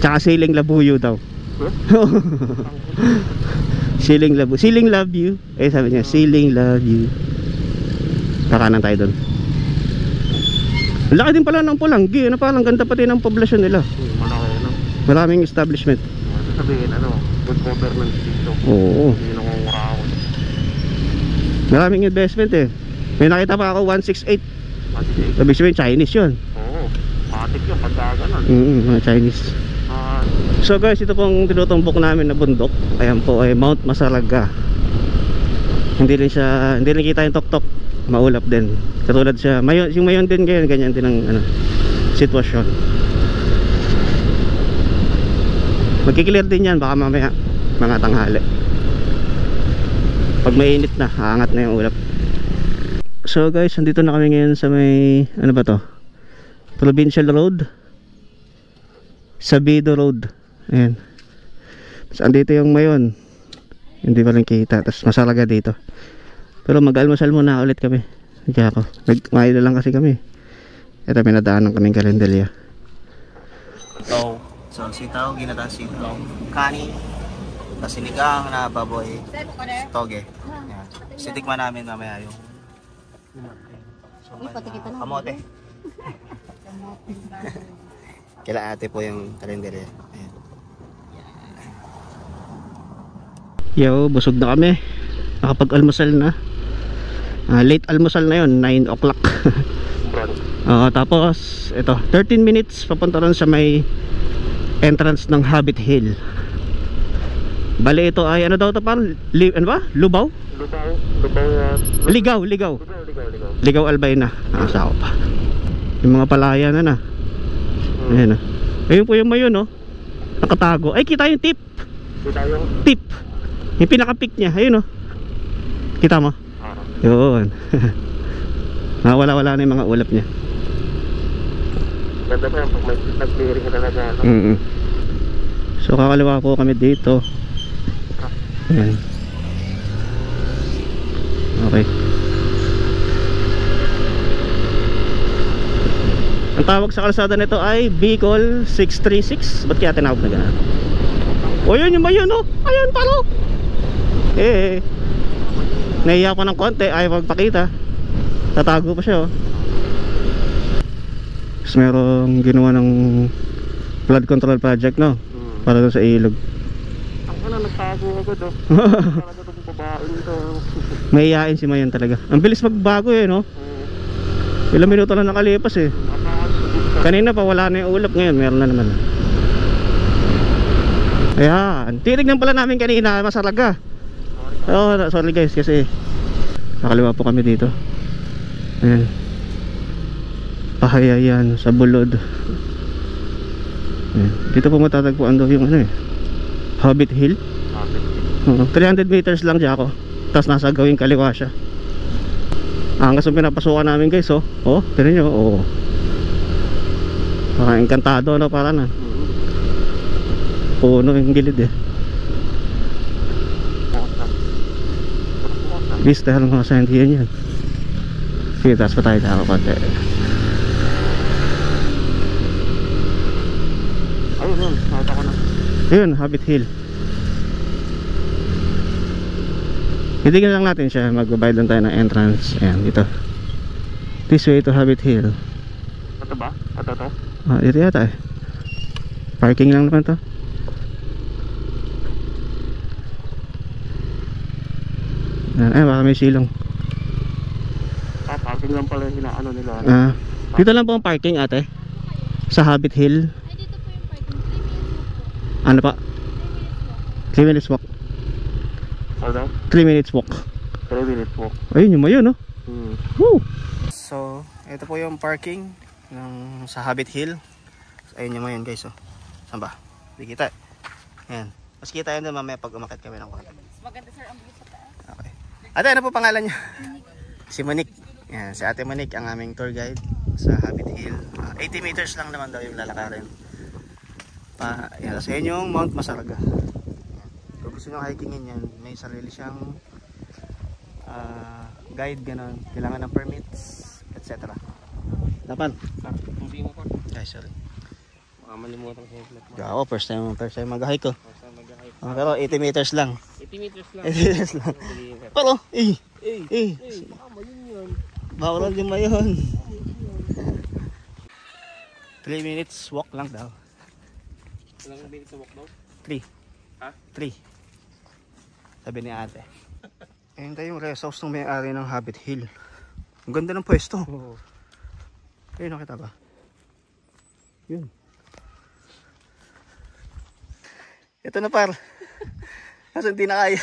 B: Tsaka siling labuyo daw. Siling love you. Eh sabi niya, siling love you. Kakanan tayo doon. Laki din pala ng Pulanggi. Ano parang ganda pati ng poblasyon nila.
C: Malaki, no?
B: Maraming establishment.
C: Sabihin, good governance dito.
B: Oo.
C: Hindi nakunguraon.
B: Maraming investment eh. May nakita pa ako 168.
C: Matitig.
B: Sabi sabihin Chinese yun.
C: Oo. Matik yung pagka ganon.
B: Mga Chinese. So guys, ito pong tinutumbok namin na bundok. Ayan po ay Mount Masaraga. Hindi rin kita yung tuktok. Maulap din. Katulad siya, yung mayon din ganyan din ang sitwasyon. Magkiklear din yan baka mamaya mga tanghali. Pag mainit na, aangat na yung ulap. So guys, nandito na kami ngayon sa may, ano ba to? Provincial Road, Sabido Road. Ayan. Tapos andito yung mayon. Hindi pa rin kita. Tapos Masaraga dito. Pero mag-almusal muna ulit kami. Kaya ako, nagmailo lang kasi kami. Ito pinadaanan kaming Calendaria.
A: So sitaw, ginataang sitaw, kanin, tapos sinigang na baboy, toge. Yan. Sitikman namin mamaya yung kamote. Kila ate po yung Calendaria. Ayan.
B: Yo, busog na kami. Nakapag-almusal na. Late almusal na yun, 9 o'clock. Tapos ito, 13 minutes papunta ron sa may entrance ng Hobbit Hill. Bali ito ay ano daw ito parang ano ba? Lubaw? Ligaw Ligaw Albay na. Sako pa. Yung mga palaya na. Ayan na. Ayun po yung mayon no. Nakatago. Ay kita yung tip. Tip. Yung pinaka-pick niya. Ayun no. Kita mo? Yun. Wala na yung mga ulap niya.
C: Ganda pa yan pag may nag-clearing ka talaga.
B: So kakaliwa po kami dito. Ayan. Okay. Ang tawag sa kalsada nito ay Bicol 636. Ba't kaya tinawag na gano'n? O yun yung mayon no? Ayun palo. Naiya pa ng konti, ayaw magpakita. Tatago pa siya oh. Tapos merong ginawa ng flood control project no? Para doon sa ilog.
C: Ang nagtago agad oh. Talaga itong babae nito.
B: Maiyain si Mayon talaga. Ang bilis magbago eh no? Ilang minuto lang nakalipas eh. Kanina pa wala na yung ulap, ngayon meron na naman. Ayan, titignan pala namin kanina Masaraga. Sorry guys kasi nakaliwa po kami dito. Ayan. Pahayayan sa Bulod. Ayan. Dito po matatagpuan daw yung Hobbit Hill. 300 meters lang dyan ako. Tapos nasa gawing kaliwa siya. Hanggang sa pinapasukan namin guys oh. Tignan nyo oh. Parang engkantado no para na. Puno yung gilid eh. Vista lang mga sandiyan yan. Sige, taas pa tayo dito konti.
C: Ayun, nakita ko na.
B: Ayun, Hobbit Hill. Hitigin lang natin siya. Magbabayad lang tayo ng entrance. Ayan, dito. This way to Hobbit Hill.
C: Ito ba? Ito?
B: Ito yata eh. Parking lang naman to. Baka may silong.
C: Parking lang pala yung inaano nila.
B: Dito lang po ang parking ate. Sa Hobbit Hill.
D: Ay, dito po yung parking. 3 minutes walk.
B: Ano pa? 3 minutes walk.
C: Ano?
B: 3 minutes walk.
C: 3 minutes walk.
B: Ayun yung mayon no?
C: Hmm.
B: Woo! So, ito po yung parking. sa Habit Hill. Ayun yung mga yan guys. Oh. Saan ba? Hindi kita. Ayan. Mas kita yun doon mamaya pag umakit kami ng konti.
D: Maganda sir ang view sa taas.
B: Okay. Ate, ano po pangalan niyo? Si Monique. Yan, si Ate Monique ang aming tour guide sa Habit Hill. 80 meters lang naman daw yung lalakarin. Yan, sa yung Mount Masaraga. Kung gusto nyo hikingin yan, may sarili siyang guide, gano'n. Kailangan ng permits, etc. Dapan?
C: Hindi mo pa.
B: Guys, sorry.
C: Malimutan ko yung flat.
B: Ako, first time mag-hike ko. Pero 80 meters lang.
C: 80 meters lang.
B: 80 meters lang. Pero,
C: Baka mayun yun.
B: bawal yung mayon. 3 minutes walk lang daw.
C: Ilang minutes sa walk daw?
B: 3.
C: Ha?
B: 3. Sabi ni ate. Ayun tayo yung rest house ng may-ari ng Habit Hill. Ang ganda ng pwesto.
C: Oo.
B: Ayun, nakita ba? Yun. Ito na par. Kasi hindi na kaya.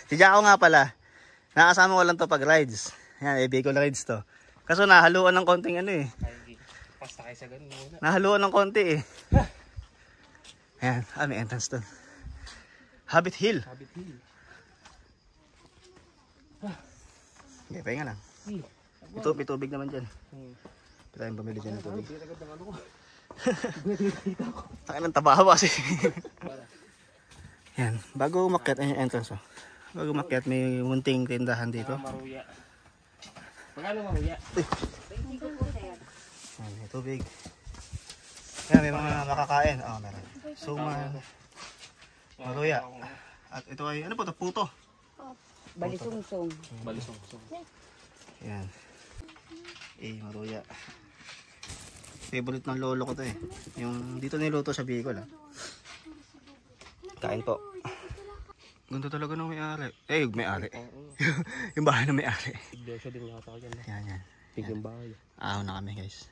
B: Si Jacko nga pala. Nakasama ko lang to pag rides. Yan, Bicol rides to. Kaso nahaluan ng konting ano eh.
C: Pasta kayo sa ganun muna.
B: Nahaluan ng konti eh. Ayan, may entrance doon. Habit Hill.
C: Habit Hill.
B: Okay, pahinga lang. May tubig naman dyan. Hindi tayong pamili dyan ng tubig. Takin ng tabaho kasi. Yan, bago umakyat ay yung entrance. Oh. Bago umakyat may munting tindahan dito.
C: Maruya. Magkano maruya?
B: Yan, may tubig. Yan, may mga makakain. Oh, meron. Suman. Maruya. At ito ay, ano po ito? Puto.
D: Balisungsong.
C: Balisungsong.
B: Yan. Maruya. Favorite ng lolo ko to eh. Yung dito niluto sa Bicol ah. Kain po. Ganda talaga ng may-ari. May-ari. Yung bahay ng may-ari.
C: Iglesia din yata ko dyan.
B: Yan.
C: Pig yung bahay.
B: Ahaw na kami guys.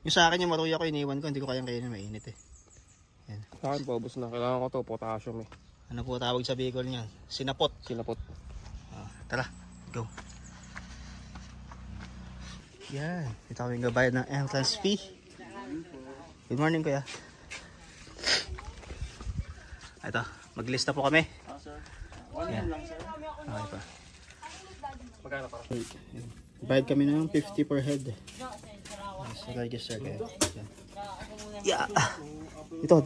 B: Yung sa akin yung maruya ko iniwan ko. Hindi ko kayang kainin, mainit eh. Yan.
C: Sa akin paubos na. Kailangan ko to potassium eh.
B: Ano po tawag sa Bicol niyan? Sinapot.
C: Sinapot.
B: Tara, go. Yan. Ito kami gabayad ng entrance fee. Good morning kuya. Ito, maglista po kami. Yan. Okay pa.
C: Magkano para?
B: Bayad kami ng 50 per head. So, register kayo. Yan. Yeah. Dito.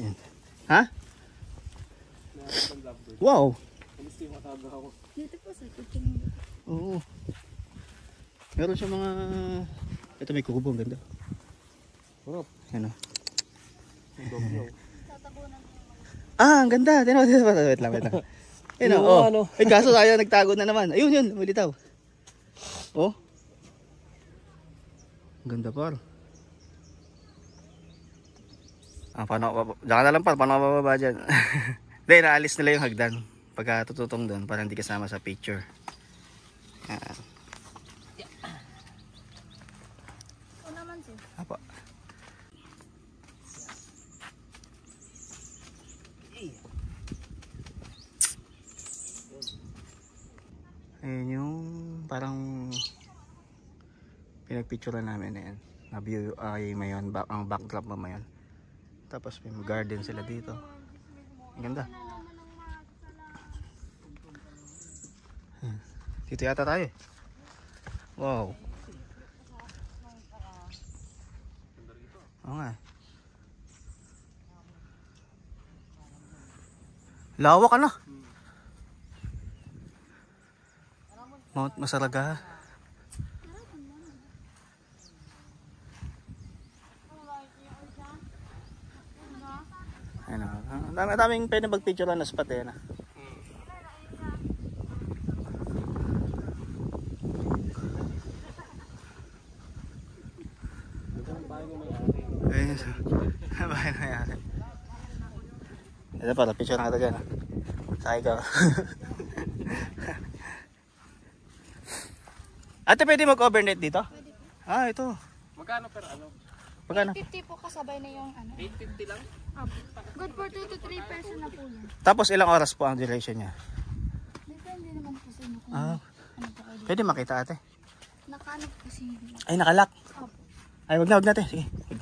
B: Yan. Ha? Wow!
D: Dito po sa kitchen.
B: Oo. Meron siya mga... Ito may kubo, ang ganda.
C: Sarap.
B: Ano? Ang ganda! Wait lang. Ayun o. Ay, kaso tayo nagtago na naman. Ayun, lumilitaw. Oh. Ang ganda par. Diyan ka na lang par, paano ka bababa dyan? Hindi, naalis nila yung hagdan. Pagka tututong doon, para hindi kasama sa picture.
D: O naman sir.
B: Apa. Ayun yung parang pinagpicturean namin na yan. Na view ay mayon, ang backdrop mo mayon. Tapos may garden sila dito. Ang ganda. Dito yata tayo. Wow. Oo nga. Lawak ano? Mount Masaraga. Ano, daming pwede mag-picture na spot eh na. Bahay na yan. Ito pala, picture na kita dyan. Sa ikaw. Ate, pwede mag-overnight dito? Ito.
C: Magkano per ano?
B: Magkano?
D: 50 po kasabay na yung ano.
C: 850 lang?
D: Good for 2 to 3 person na po yan.
B: Tapos ilang oras po ang duration niya?
D: Depende naman po sa inyo kung
B: Ah,
D: ano po kayo.
B: pwede makita ate.
D: Nakaano po kasi.
B: Ay, nakalak.
D: Opo.
B: Ay, wag na te. Sige.
C: Kahit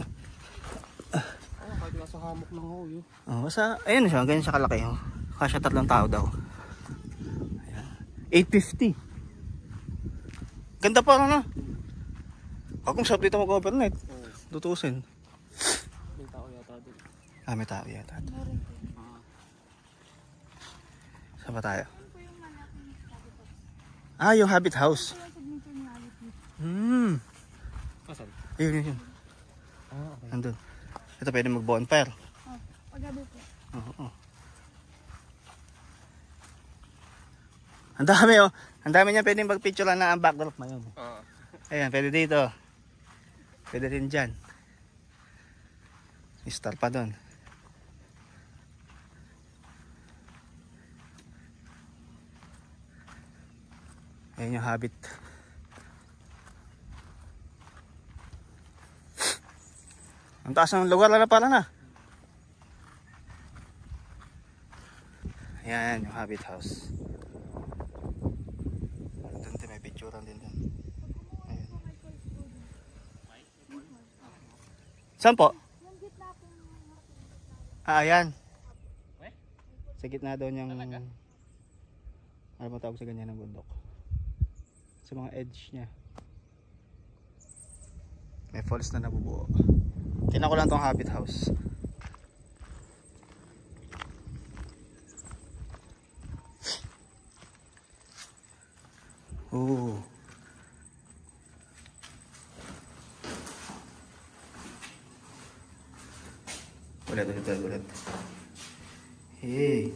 C: nasa hamok lang ako yun.
B: Oh, basta, ayun siya, ganyan siya kalaki. Oh. Kasya 3 tao daw. Ayan. 850. Ganda pa na. Kung sarap dito mag-overnight. Tutusin.
C: May tao yata doon.
B: Ah, may tao yata.
D: Meron po.
B: Saan ba tayo?
D: Ano po yung malaking Habit House?
B: Ah, yung Habit House.
D: Ano po yung signature ni Habit House?
C: Asan?
B: Yun.
C: Ah, okay.
B: Nandun. Ito pwede mag-bonfire.
D: Oh, paggabi po.
B: Oo. Ang dami oh. Ang dami niya pwedeng mag-picture na ang backdrop ngayon. Ayan, pwede dito. Pwede rin dyan. Star pa doon. Ayan yung Habit. Ang taas ng lugar na pala na. Ayan yung Habit House. Doon din may picturean din doon. Ayan. Saan po?
D: Yung gitna po.
B: Ah, ayan. Sa gitna daw niyang ano ba tawag sa ganyan ng bundok? Sa mga edge niya. May falls na nabubuo. Tingnan ko lang tong Habit House. Oh. Ulit. Hey.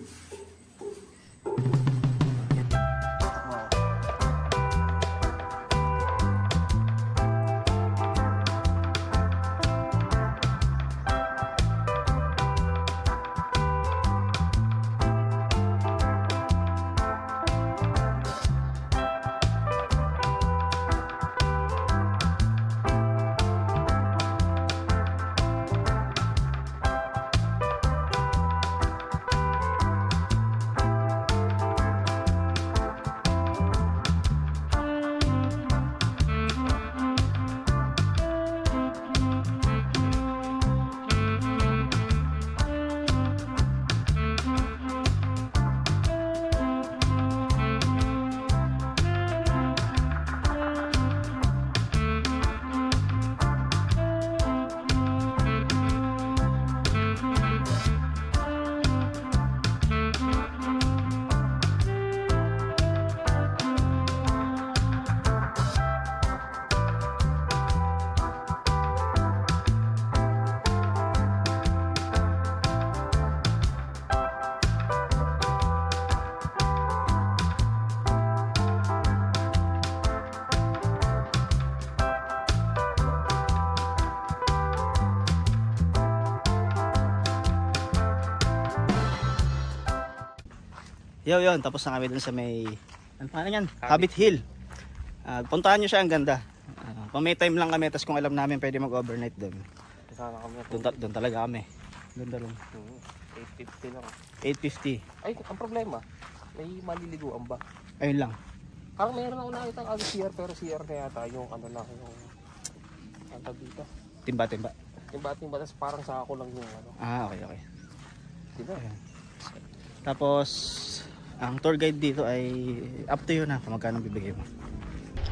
B: Yun, tapos na kami dun sa may ano pa yan? Habit Hill. Puntahan nyo siya, ang ganda. Kung may time lang kami, tapos kung alam namin pwede mag-overnight doon.
C: Sana kami.
B: Doon talaga kami. Ganda rin.
C: 850 lang.
B: 850.
C: Ay, ang problema, may maliliguan ba?
B: Ayun lang.
C: Parang mayroon ako nakita ang CR, pero CR na yata yung ano lang yung antag dito.
B: Timba.
C: Timba, tapos parang sa ako lang yung ano.
B: Ah, okay.
C: Diba?
B: Ayan. Tapos ang tour guide dito ay up to you na kung magkano bibigay mo.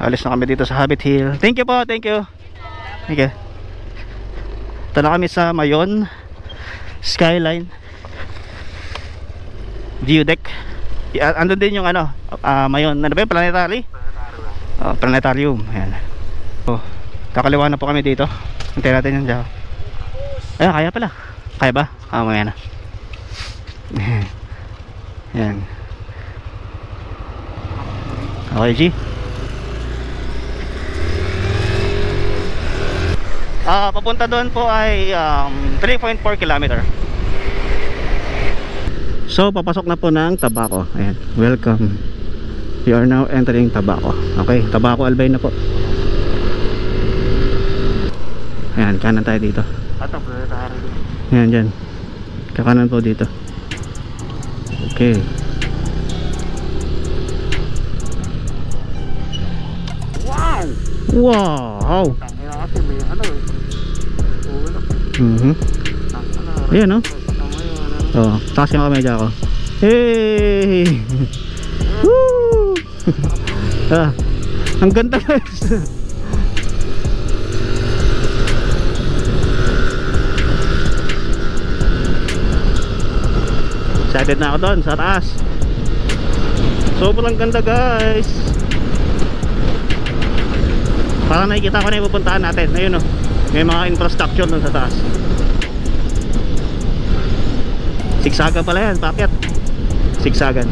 B: Alis na kami dito sa Habit Hill. Thank you po, thank you. Okay. Ito na kami sa Mayon Skyline View Deck. Andun din yung ano, Mayon, ano ba yung planetary? Planetarium. Ayan. Kakaliwa na po kami dito. Hintayin natin yan dyan. Ayan, kaya pala. Kaya ba? Mamaya na. Ayan. Okay, G. Papunta doon po ay 3.4 km. So, papasok na po ng Tabaco. Ayan. Welcome. You are now entering Tabaco. Okay, Tabaco Albay na po. Ayan, kanan tayo dito. Ayan, dyan. Kakanan po dito. Okay. Wow! Wow!
C: Kaya kasi may ano eh. Ulap.
B: Ayan, no?
C: Ano.
B: Oh, takas yung kamay ako. Hey! Woo! Ang ganda guys. Excited na ako doon sa taas. Sobrang ganda guys. Parang nakikita ko na yung pupuntahan natin. Ayun o, may mga infrastructure doon sa taas. Siksagan pala yan, paket. Siksagan.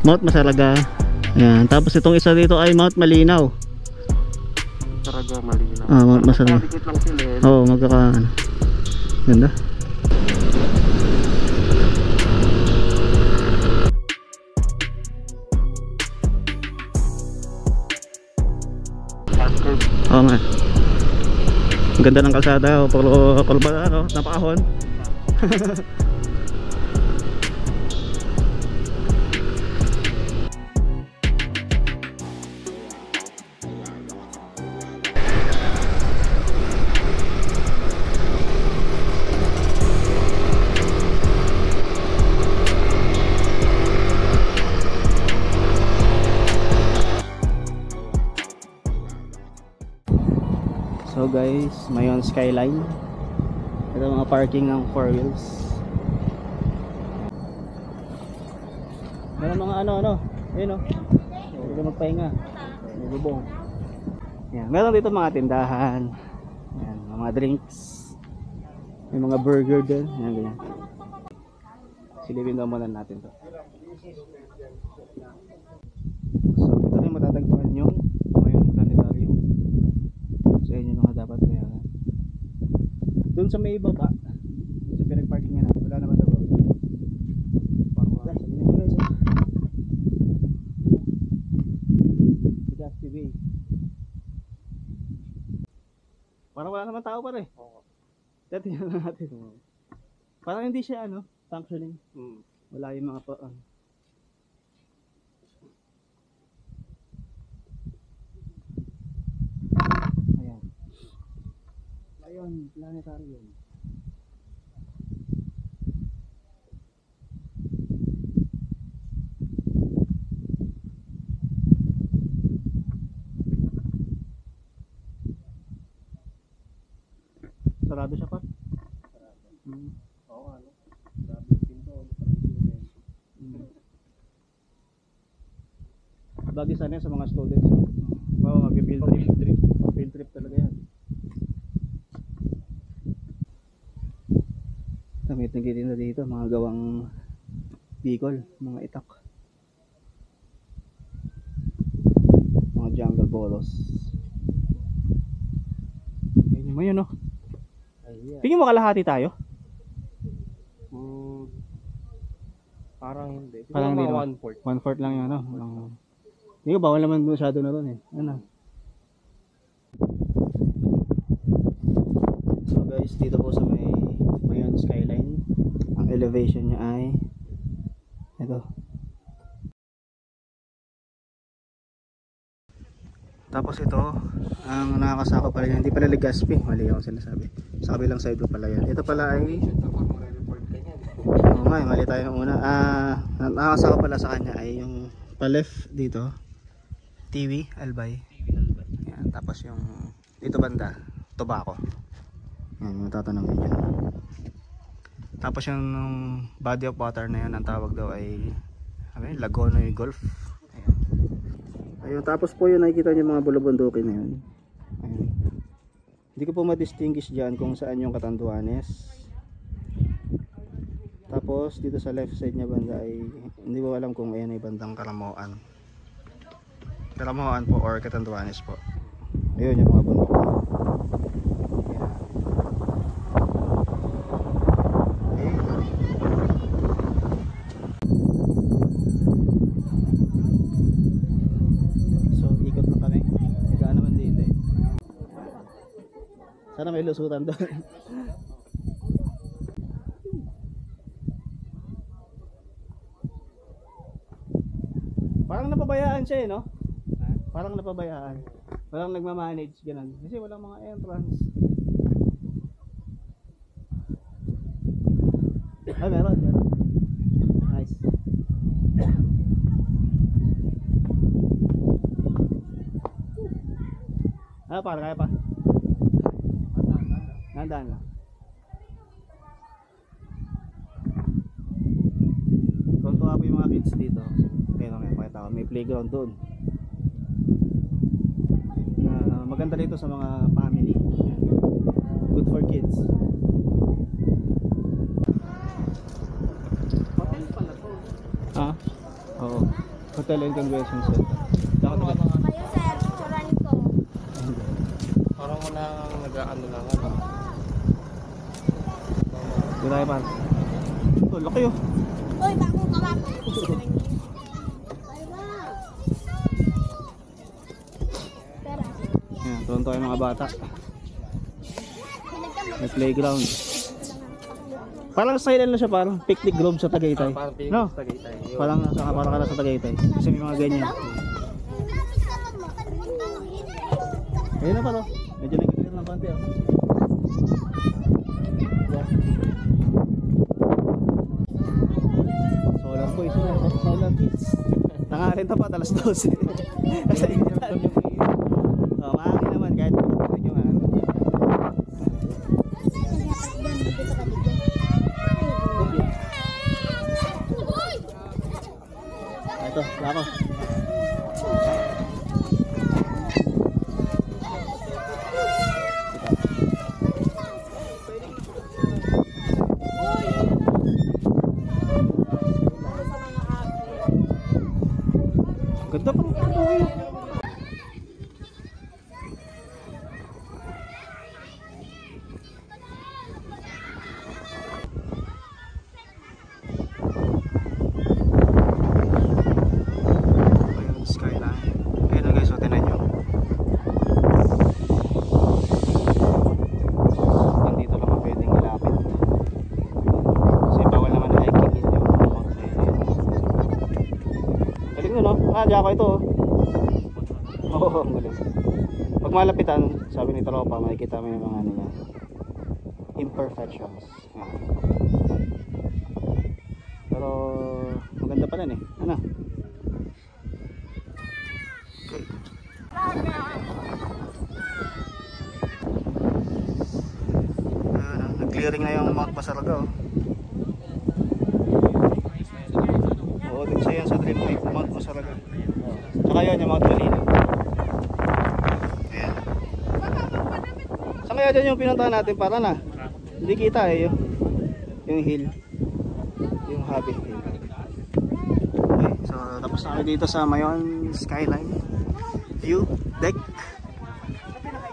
B: Mount Masaraga. Ayan. Tapos itong isa dito ay Mount Malinaw.
C: Talaga malinaw.
B: Mount Masaraga.
C: Dikit lang sila eh.
B: Oo, magkaka ano. Ganda. Oo nga. Ang ganda ng kalsada. Puro ba ano, napakahon. So guys, Mayon Skyline. Ito mga parking ng 4 wheels. Meron mga ano. Ayun o. Pwede magpahinga. May bubong. Yan. Meron dito mga tindahan. Yan. Mga drinks. May mga burger din. Yan, ganyan. Silipin daw muna natin to. So dito rin matatagpuan yung Mayon Planetarium. So yun yung mga dapat bayaran. Doon sa may baba, sa pinag-parking na, wala naman daw. Parang wala naman tao pare. Dati na natin. Parang hindi siya ano, functioning. Wala yung mga Mayon Planetarium. Sarado siya pa? Oo, ano? Sarado yung pinto. Bagay sana yan sa mga students. Oo, mag-field trip. Field trip talaga yan. Damit ng gitin na dito, mga gawang Bicol, mga itak, mga jungle bolos. Ayun mo yun, no? Tingin mo kalahati tayo?
C: Parang hindi.
B: Parang hindi, no?
C: 1/4.
B: 1/4 lang yun, no? Hindi ko, bawal naman masyado na ron eh. Ano? So guys, dito po sa may Mayon Skyline, ang elevation niya ay ito. Tapos ito, ang nakakasako pala yan, hindi pala Legazpi, mali ako sinasabi. Sa kabilang side ko pala yan. Ito pala ay mali tayo ng una. Nakakasako pala sa kanya ay yung pa-left dito, TV Albay. Yan, tapos yung dito banda, Tobacco. Yan, matatanongin dyan. Tapos yung body of water na yan, ang tawag daw ay Lagonoy Golf. Ayan. Ayun, tapos po yun, nakikita nyo mga bulubundukin na yun. Ayan. Hindi ko po ma-distinguish dyan kung saan yung Catanduanes. Tapos dito sa left side nya banda ay hindi ko alam kung ayan ay bandang Karamoan po or Catanduanes po. Ayun yung mga bundok. Sana may lusutan doon. napabayaan siya no? Parang napabayaan. Walang nagmamanage, ganun. Kasi walang mga entrance. Ay, meron. Nice. Ano pa? Kaya pa? Nandaan lang. Tuntua po yung mga kids dito. Kaya naman, pakita ko. May playground doon. Maganda dito sa mga family. Good for kids. Hotel pala to. Ah? Oo. Hotel and Convention Center.
D: Kayo sir, picturean ko.
C: Parang wala nag-ano lang.
B: Hindi tayo pa. Oh, laki oh.
D: Uy, bagong kawak.
B: Ayan, tuntua yung mga bata. May playground. Parang silent na siya, parang picnic grove sa Tagaytay. No? Parang ka na sa Tagaytay. Kasi may mga ganyan. Ayun na pala. Medyo nag-clear ng konti oh. Solar po, isa na. Solar kids. Nangarin na pa, alas 12. Kasi maangin naman kahit medyo maangin. Ito, lako. Ganda pa. Ako ito oh. Oo, ang galing. Pag malapitan, sabi ni Tropa, makikita mo yung mga ano yan, imperfections. Pero maganda pa rin eh. Ano? Okay. Nag-clearing na yung Mount Basaraga oh. Oo, din siya yan sa Dream Lake, Mount Basaraga. Saka yun yung Mount Malino. Ayan. Saan kaya dyan yung pinuntahan natin para na? Hindi kita eh yung hill. Yung Habit Hill. Okay, so tapos na kami dito sa Mayon Skyline View Deck.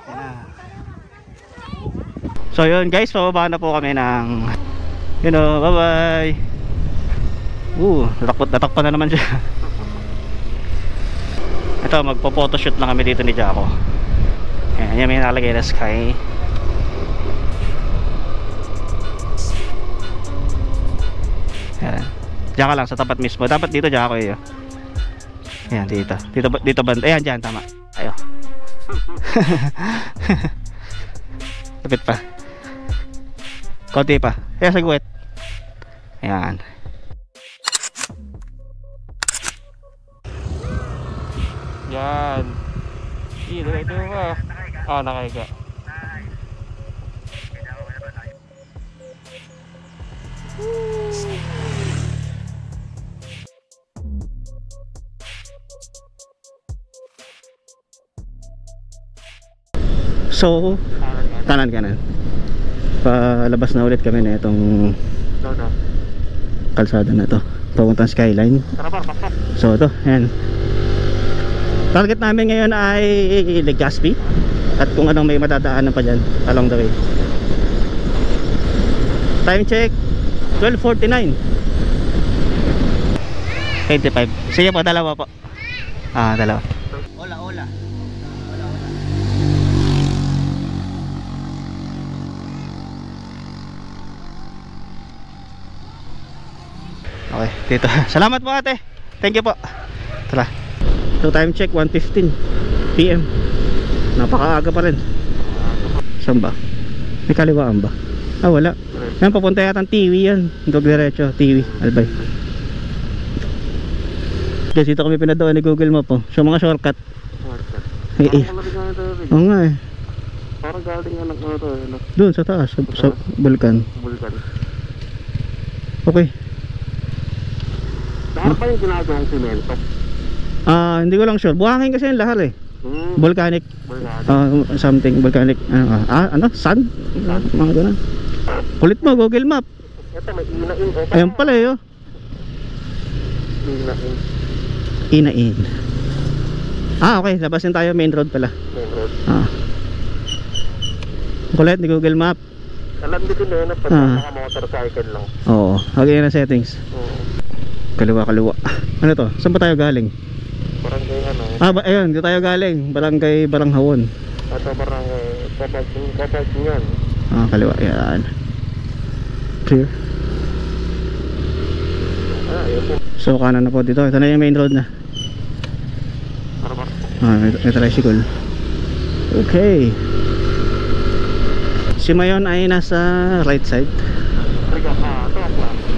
B: Ayan na. So yun guys, pababa na po kami ng bye bye. Natakpan na naman siya. Ito, magpo-photoshoot lang kami dito ni Jaco. Ayan, yan may nalagay na sky. Ayan. Diyan ka lang, sa tapat mismo. Dapat dito, Jaco eh. Ayan, dito banda. Ayan, dyan, tama. Ayo. Lapit pa. Konti pa. Ayan, sagwit. Ayan.
C: Yan. Ito ba? Ah, nakahiga.
B: So, kanan. Palabas na ulit kami na itong kalsada na to. Papuntang Skyline. So, ito, ayan. Target namin ngayon ay Legazpi at kung anong may matadaanan pa dyan along the way. Time check 12:49. 25. Sige po, dalawa po. Dalawa. Ola. Okay, dito. Salamat po ate. Thank you po. Tara. So time check 1:15 PM. Napakaaga pa rin. Saan ba? May kaliwaan ba? Ah, wala. Yan, papunta yata ng Tiwi yan. Hanggang diretso, Tiwi, Albay. Guys, dito kami pinadaan ni Google Map po. So mga shortcut. Oo nga eh.
C: Parang galing nga ng ano to, ano?
B: Doon sa taas, sa bulkan.
C: Bulkan.
B: Okay.
C: Lahat pa yung ginagawang simento.
B: Hindi ko lang sure. Buhangin kasi yung lahar eh. Volcanic. Something volcanic. Ano? Sand? Mga ganun. Kulit mo, Google Map.
C: Ito may inain.
B: Ayun pala eh. Oh.
C: Inain.
B: Inain. Okay. Labasin tayo. Main road pala.
C: Main road.
B: Kulit ni Google Map.
C: Alam din na pag naka-motorcycle lang.
B: Oo. Okay na settings. Kaliwa. Ano to? Saan ba tayo galing?
C: Barangay ano?
B: Ayun. Dito tayo galing. Barangay Baranghawon.
C: Ito barangay. Kapag yan.
B: Kaliwa. Yan. Clear.
C: Yun po.
B: So kanan na po dito. Ito na yung main road na. May tricycle. Okay. Si Mayon ay nasa right side.
C: 2 o'clock.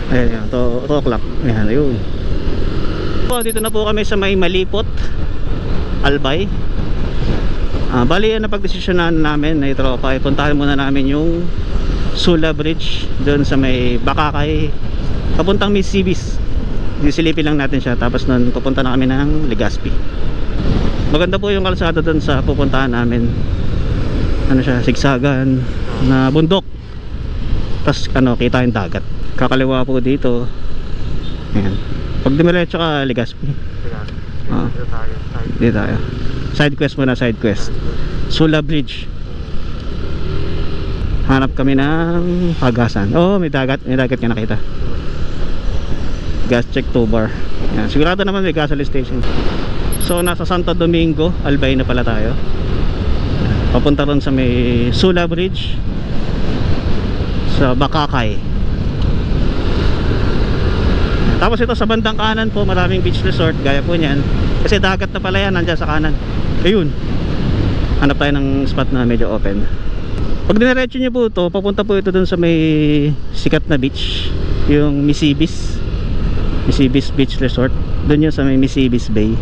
B: Ayan, 2 o'clock. Ayan, ayun. Dito na po kami sa may Malipot, Albay. Bali yan na pagdesisyonan namin na tropa. Ipuntahan muna namin yung Sula Bridge doon sa may Bakakay papuntang Misibis. Silipin lang natin siya. Tapos nun pupunta na kami ng Legazpi. Maganda po yung kalsada doon sa pupuntahan namin. Ano siya, sigsagan na bundok. Tapos kita yung dagat. Kakaliwa po dito. Ayan. Pag dumiretso ka, Legazpi. Dito tayo. Side quest muna, side quest. Sula Bridge. Hanap kami ng Pagasan. May dagat ka nakita. Gas check 2 bar. Yan. Sigurado naman may gasoline station. So nasa Santo Domingo, Albay na pala tayo. Papunta ron sa may Sula Bridge sa Bakakay. Tapos ito sa bandang kanan po, maraming beach resort gaya po niyan. Kasi dagat na pala yan, nandiyan sa kanan. Ayun. Hanap tayo ng spot na medyo open. Pag diniretso nyo po ito, papunta po ito dun sa may sikat na beach, yung Misibis Beach Resort. Dun yun sa may Misibis Bay.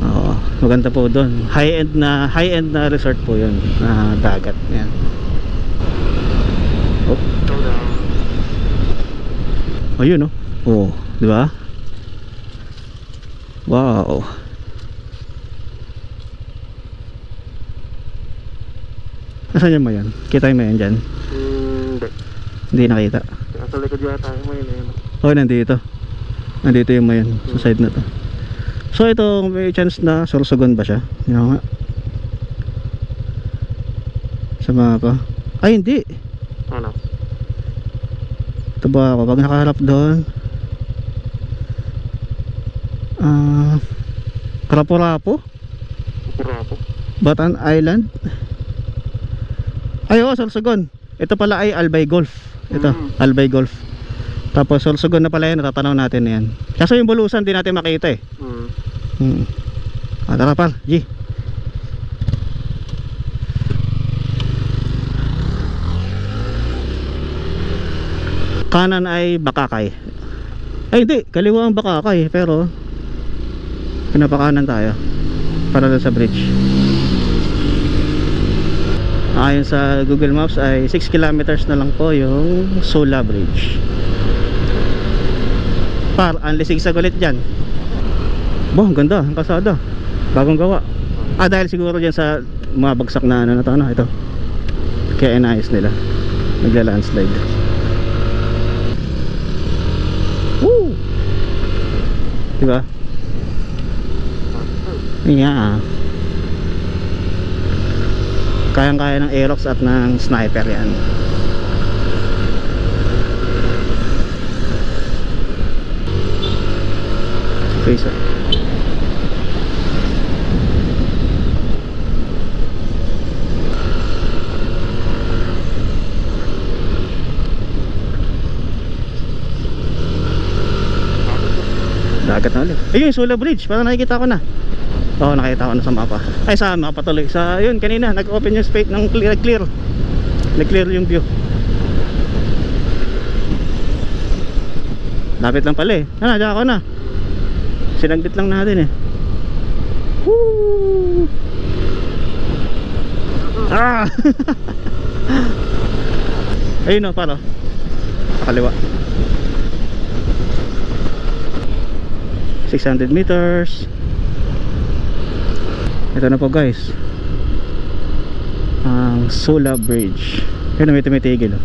B: Oo, maganda po dun. High-end na resort po yun, na dagat. Yan. Ayun di ba? Wow. Nasaan yung Mayon? Kita yung Mayon dyan? Hindi nakita.
C: Nasa likod yata yung Mayon.
B: Nandito. Nandito yung Mayon sa side na to. So ito, may chance na Sorsogon ba siya? Yun nga. Sa mapa. Ay hindi.
C: Ano?
B: Ito ba ako? Pag nakaharap doon, Rapo-Rapo, Batan Island. Ay Sorsogon. Ito pala ay Albay Golf. Ito, Albay Golf. Tapos Sorsogon na pala yan, natatanaw natin na yan. Kaso yung bulusan di natin makita eh. Tara pal, G. Kanan ay Bakakay. Ay hindi, kaliwa ang Bakakay. Pero pinapakanan tayo para doon sa bridge. Ayon sa Google Maps ay 6 kilometers na lang po yung Sula Bridge. Anlisig ulit dyan. Ang ganda, ang kalsada. Bagong gawa. Dahil siguro dyan sa mga bagsak na ito. Kaya inayos nila. Nagla-landslide. Woo! Diba? Yeah. Kayang-kaya ng Aerox at ng Sniper yan. Okay, sir. Dagat na ulit. Ayun, Sula Bridge. Parang nakikita ko na. Oo, nakita ko na sa mapa. Ay, sa mapa tuloy. Sa, yun, kanina, nag-open yung space ng clear. Nag-clear yung view. Lapit lang pala eh. Diyan ako na. Sinagdit lang natin eh. Woo! Ah! Ayun o, para kaliwa. 600 meters. Ito na po guys, ang Sula Bridge. Ayun na, may tumitigil oh.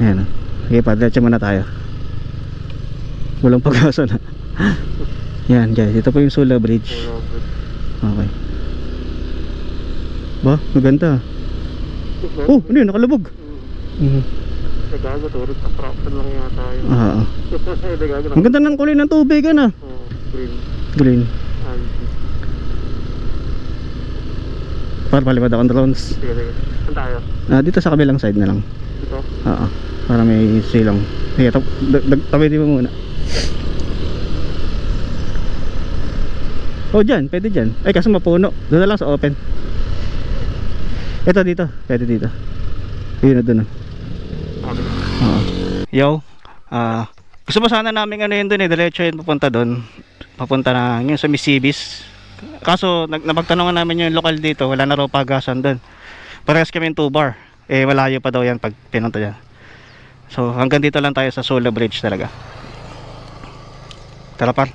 B: Ayan oh. Sige pa, diretso muna tayo. Walang pag-asa na. Yan guys, ito po yung Sula Bridge. Okay. Ba, maganda. Oh, ano yun, nakalubog.
C: Nagago, tourist attraction lang yata yun.
B: Oo. Ang ganda ng kulay ng tubig ano.
C: Green.
B: Green. Para palipad akong drones.
C: Sige. Saan tayo?
B: Dito sa kabilang side na lang.
C: Dito?
B: Oo. Para may silong. Sige, tawid mo muna. Oh, dyan, pwede dyan. Ay, kaso mapuno. Doon na lang sa open. Ito dito, pwede dito. Yun na doon. Oo. Yo, gusto mo sana namin ano yun doon eh, diretso yun papunta doon. Papunta na yun sa Misibis. Kaso napagtanongan namin yung lokal dito, wala na raw pagasan doon. Parehas kami yung 2 bar. Eh malayo pa daw yan pag pinunta dyan. So hanggang dito lang tayo sa Sula Bridge talaga. Tara par.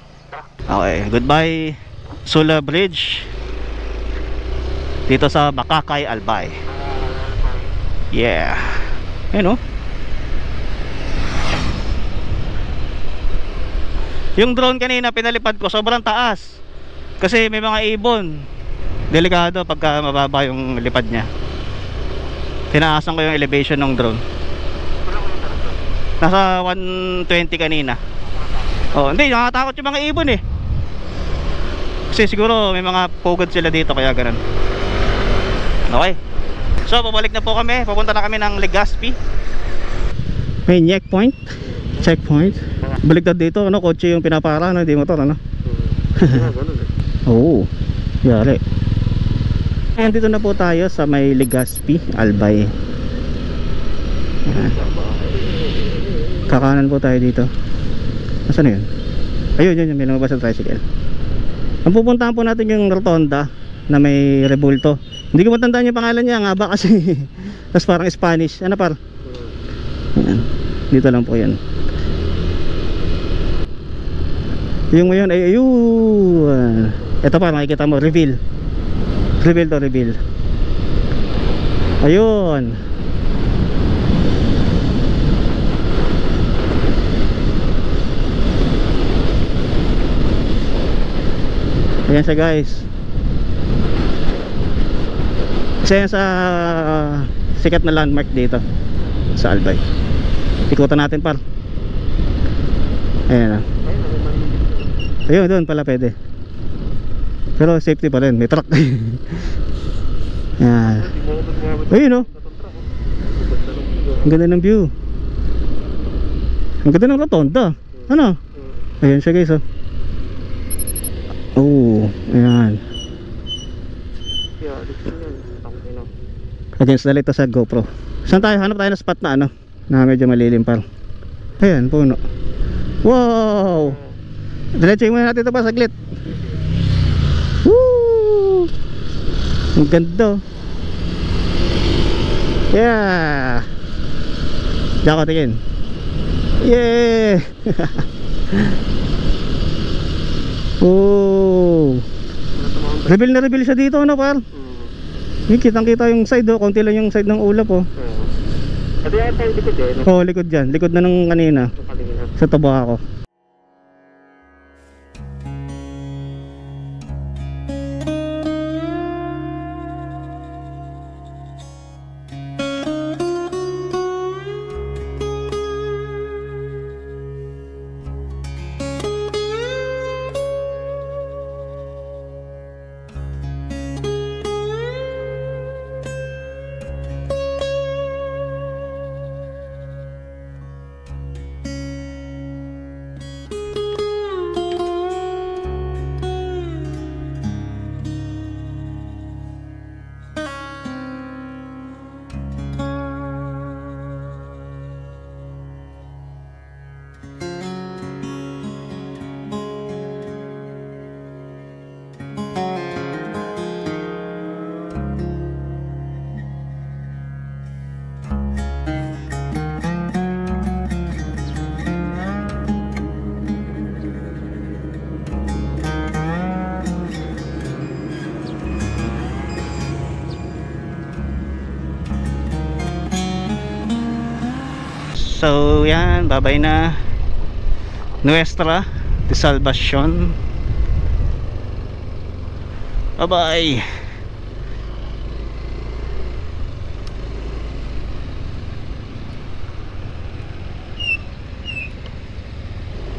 B: Okay, goodbye Sula Bridge. Dito sa Bakakay, Albay. Yeah. Ayun oh. Yung drone kanina pinalipad ko sobrang taas. Kasi may mga ibon. Delikado pagka mababa yung lipad niya. Tinaasan ko yung elevation ng drone. Nasa 120 kanina. Oh, hindi nakatakot yung mga ibon eh. Kasi siguro may mga pugad sila dito kaya ganun. Okay. So pabalik na po kami. Papunta na kami ng Legazpi. May checkpoint. Baliktad dito, ano, kotse yung pinapara, no? Hindi motor, ano? Oo, yari. Ayan, dito na po tayo sa may Legazpi, Albay. Ayan. Kakanan po tayo dito. Nasaan na yun? Ayun, yun, may lumabas ang tricycle. Ang pupuntahan po natin yung rotonda na may rebulto. Hindi ko matandaan yung pangalan niya, nga ba kasi tapos parang Spanish. Ano par? Ayan. Dito lang po yan. Yung ngayon ay ayun. Ito pa makikita mo, reveal to reveal. Ayun. Ayan siya guys. Isa yan sa sikat na landmark dito sa Albay. Ikutan natin par. Ayan na. Ayun, doon pala pwede. Pero safety pa rin, may truck. Ayan. Ayun oh. Ang ganda ng view. Ang ganda ng rotonda. Ano? Ayan siya guys oh. Oh, ayan. Against the light sa GoPro. Saan tayo? Hanap tayo ng spot na ano, na medyo malilim par. Ayan, puno. Wow! Diretso muna natin ito pa saglit. Woo! Ang ganda. Yeah! Diyan ko tingin. Yeah! Oh! Reveal na reveal siya dito ano par? Kitang kita yung side oh, konti lang yung side ng ulap oh.
C: Ito yung likod eh.
B: Oh, likod dyan. Likod na ng kanina. Sa taba ako. So yan, babay na Nuestra de Salvacion. Bye bye.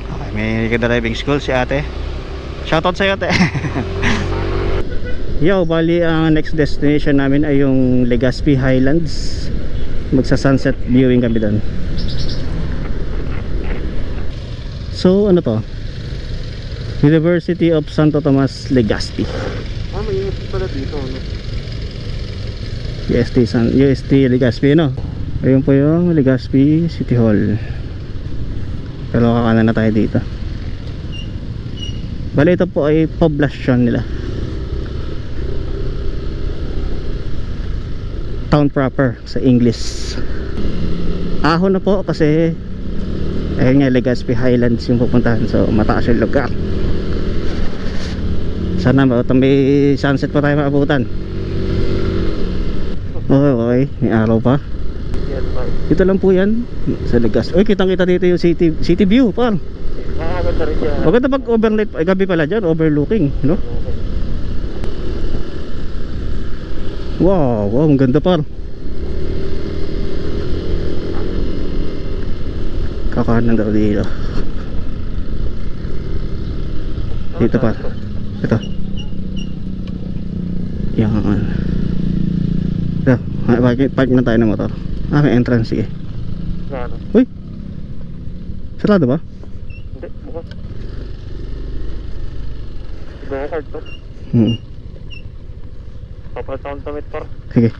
B: Okay, may driving school si ate. Shoutout sa'yo ate. Yo, bali ang next destination namin ay yung Legazpi Highlands. Magsa sunset viewing kami doon. So ano to? University of Santo Tomas Legazpi.
C: May UST pala dito, ano?
B: UST Legazpi, no? Ayun po yung Legazpi City Hall. Pero kakanan na tayo dito. Bali ito po ay poblasyon nila. Town proper sa English. Ahon na po kasi ayun nga, Legazpi Highlands yung pupuntahan. So mataas yung lugar. Sana may sunset pa tayo maabutan. Okay, may araw pa.
C: Yes, bye.
B: Ito lang po yan sa Legazpi. Uy, kitang kita dito yung city view par.
C: Nakakaganda rin siya.
B: Maganda pag overnight, gabi pala dyan, overlooking, no? Wow, ang ganda par. Kakanan daw dito. Dito par. Ito. Yan. Ito, park na tayo ng motor. May entrance, sige.
C: Ano?
B: Uy! Sarado ba?
C: Hindi, bukas. Go-kart to. Papalataon tamit par.
B: Sige.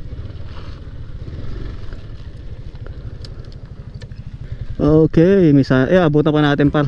B: Okay, abutan pa natin par.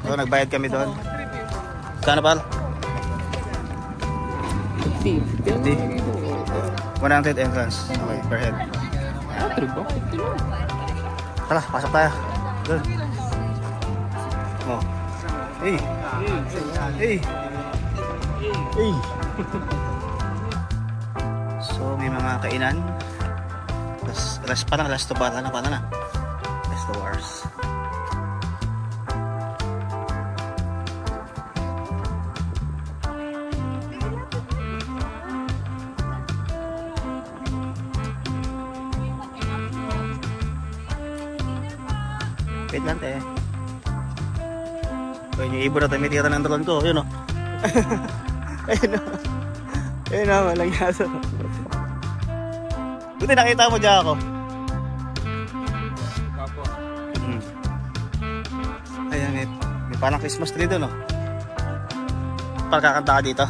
B: So, nagbayad kami doon. Sana pal? 50. 100 entrance. Okay, per head. Tara, pasok tayo. Doon. Oh. Hey. Hey. Hey. So, may mga kainan. Parang last to bar na pala na. Last to bars. Wait lang tayo. So, yung ibon na tumitira ng drone ko. Yun o. Ayun o. Ayun o, walang yaso. Buti nakita mo dyan ako. Ayan, may parang Christmas tree doon o. Parang kakanta ka dito.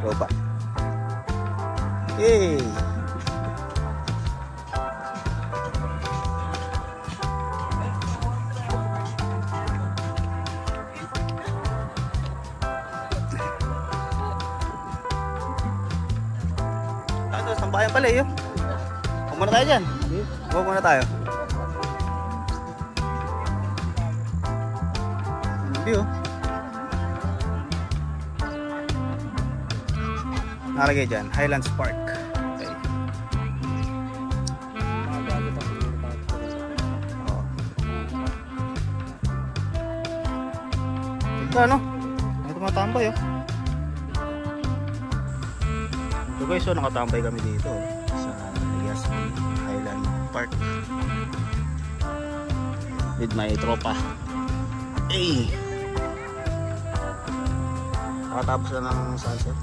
B: Roba. Yay! ito, sambayan pala eh. Huwag muna tayo dyan. Huwag muna tayo. Hindi oh. Nakalagay dyan, Highlands Park. Okay. Ito ano? May tumatambay oh. So guys, so nakatambay kami dito sa Yasmin Highland Park with my tropa. Hey! Nakatapos na ng sunset.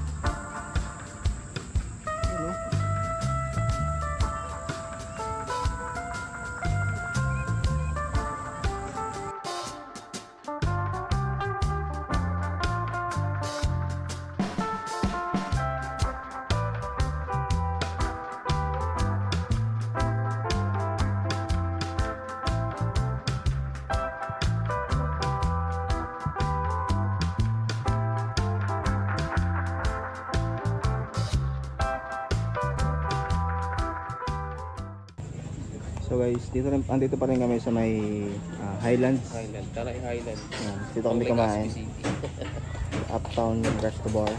B: So guys, andito pa rin kami sa may Highlands.
C: Highland.
B: Dito kami kumain. Uptown Resto Bar.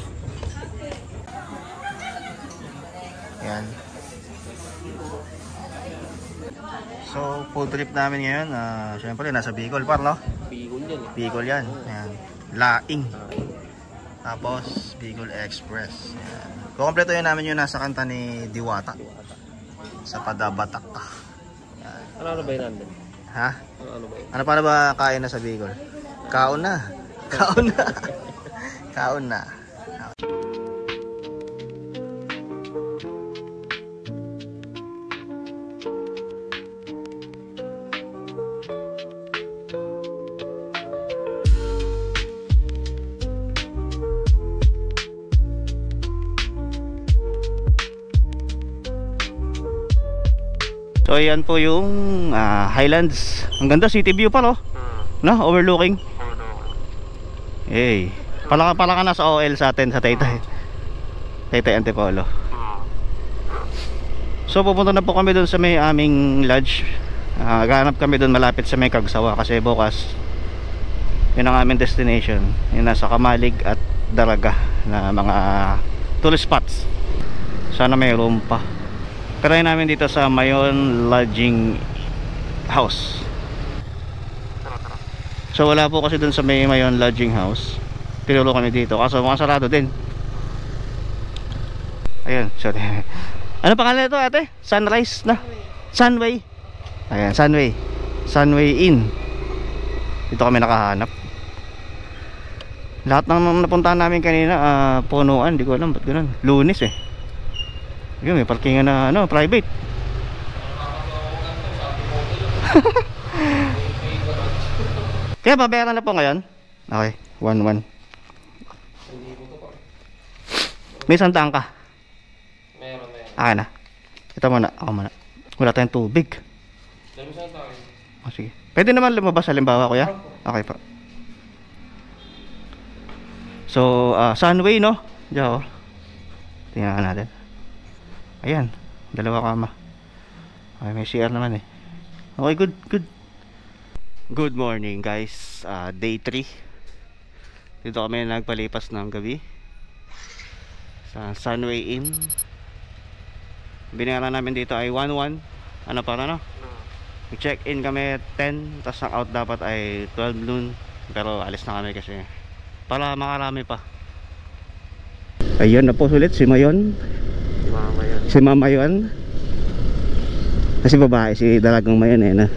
B: Yan. So food trip namin ngayon, syempre nasa Bicol par, no?
C: Bicol yan.
B: Bicol yan. Yan. Laing. Tapos Bicol Express. Yan. Kukompleto yun namin yung nasa kanta ni Diwata. Sa Padabatak.
C: Ano ba yun nandun?
B: Ha?
C: Ano ba yun?
B: Ano pa na ba kain na sa Bicol? Kaon na. Kaon na. Kaon na. So ayan po yung Highlands. Ang ganda, city view pa, no? No, overlooking. Hey, pala ka na sa OL sa atin sa Taytay Antipolo. So pupunta na po kami doon sa may aming lodge. Gahanap kami doon malapit sa may Kagsawa kasi bukas yun ang aming destination. Yun nasa Kamalig at Daraga na mga tourist spots. Sana may room pa. Try namin dito sa Mayon Lodging House. So wala po kasi dun sa may Mayon Lodging House. Pinulo kami dito kaso mga sarado din. Ayun, sorry. Ano pangalan ito ate? Sunrise na? Sunway. Ayan, Sunway. Sunway Inn. Dito kami nakahanap. Lahat ng napuntahan namin kanina punuan, di ko alam ba't ganun. Lunes eh. Yun, may parkingan na ano, private. Kaya babayaran na po ngayon. Okay, 1-1. May sandaan ka?
C: Meron.
B: Akin na. Ito muna, ako muna. Wala tayong tubig. Oh, sige. Pwede naman lumabas halimbawa kuya? Okay pa. So, Sunway no? Diyan. Tingnan natin. Ayan, dalawa kama. Okay, may CR naman eh. Okay, good. Good morning guys. Day 3. Dito kami nagpalipas ng gabi sa Sunway Inn. Binayaran namin dito ay 1-1. Ano para no? Check in kami 10, tapos ang out dapat ay 12 noon. Pero alis na kami kasi para makarami pa. Ayun na po ulit si Mayon. Si Mama yun. Kasi babae si dalagang Mayon eh na.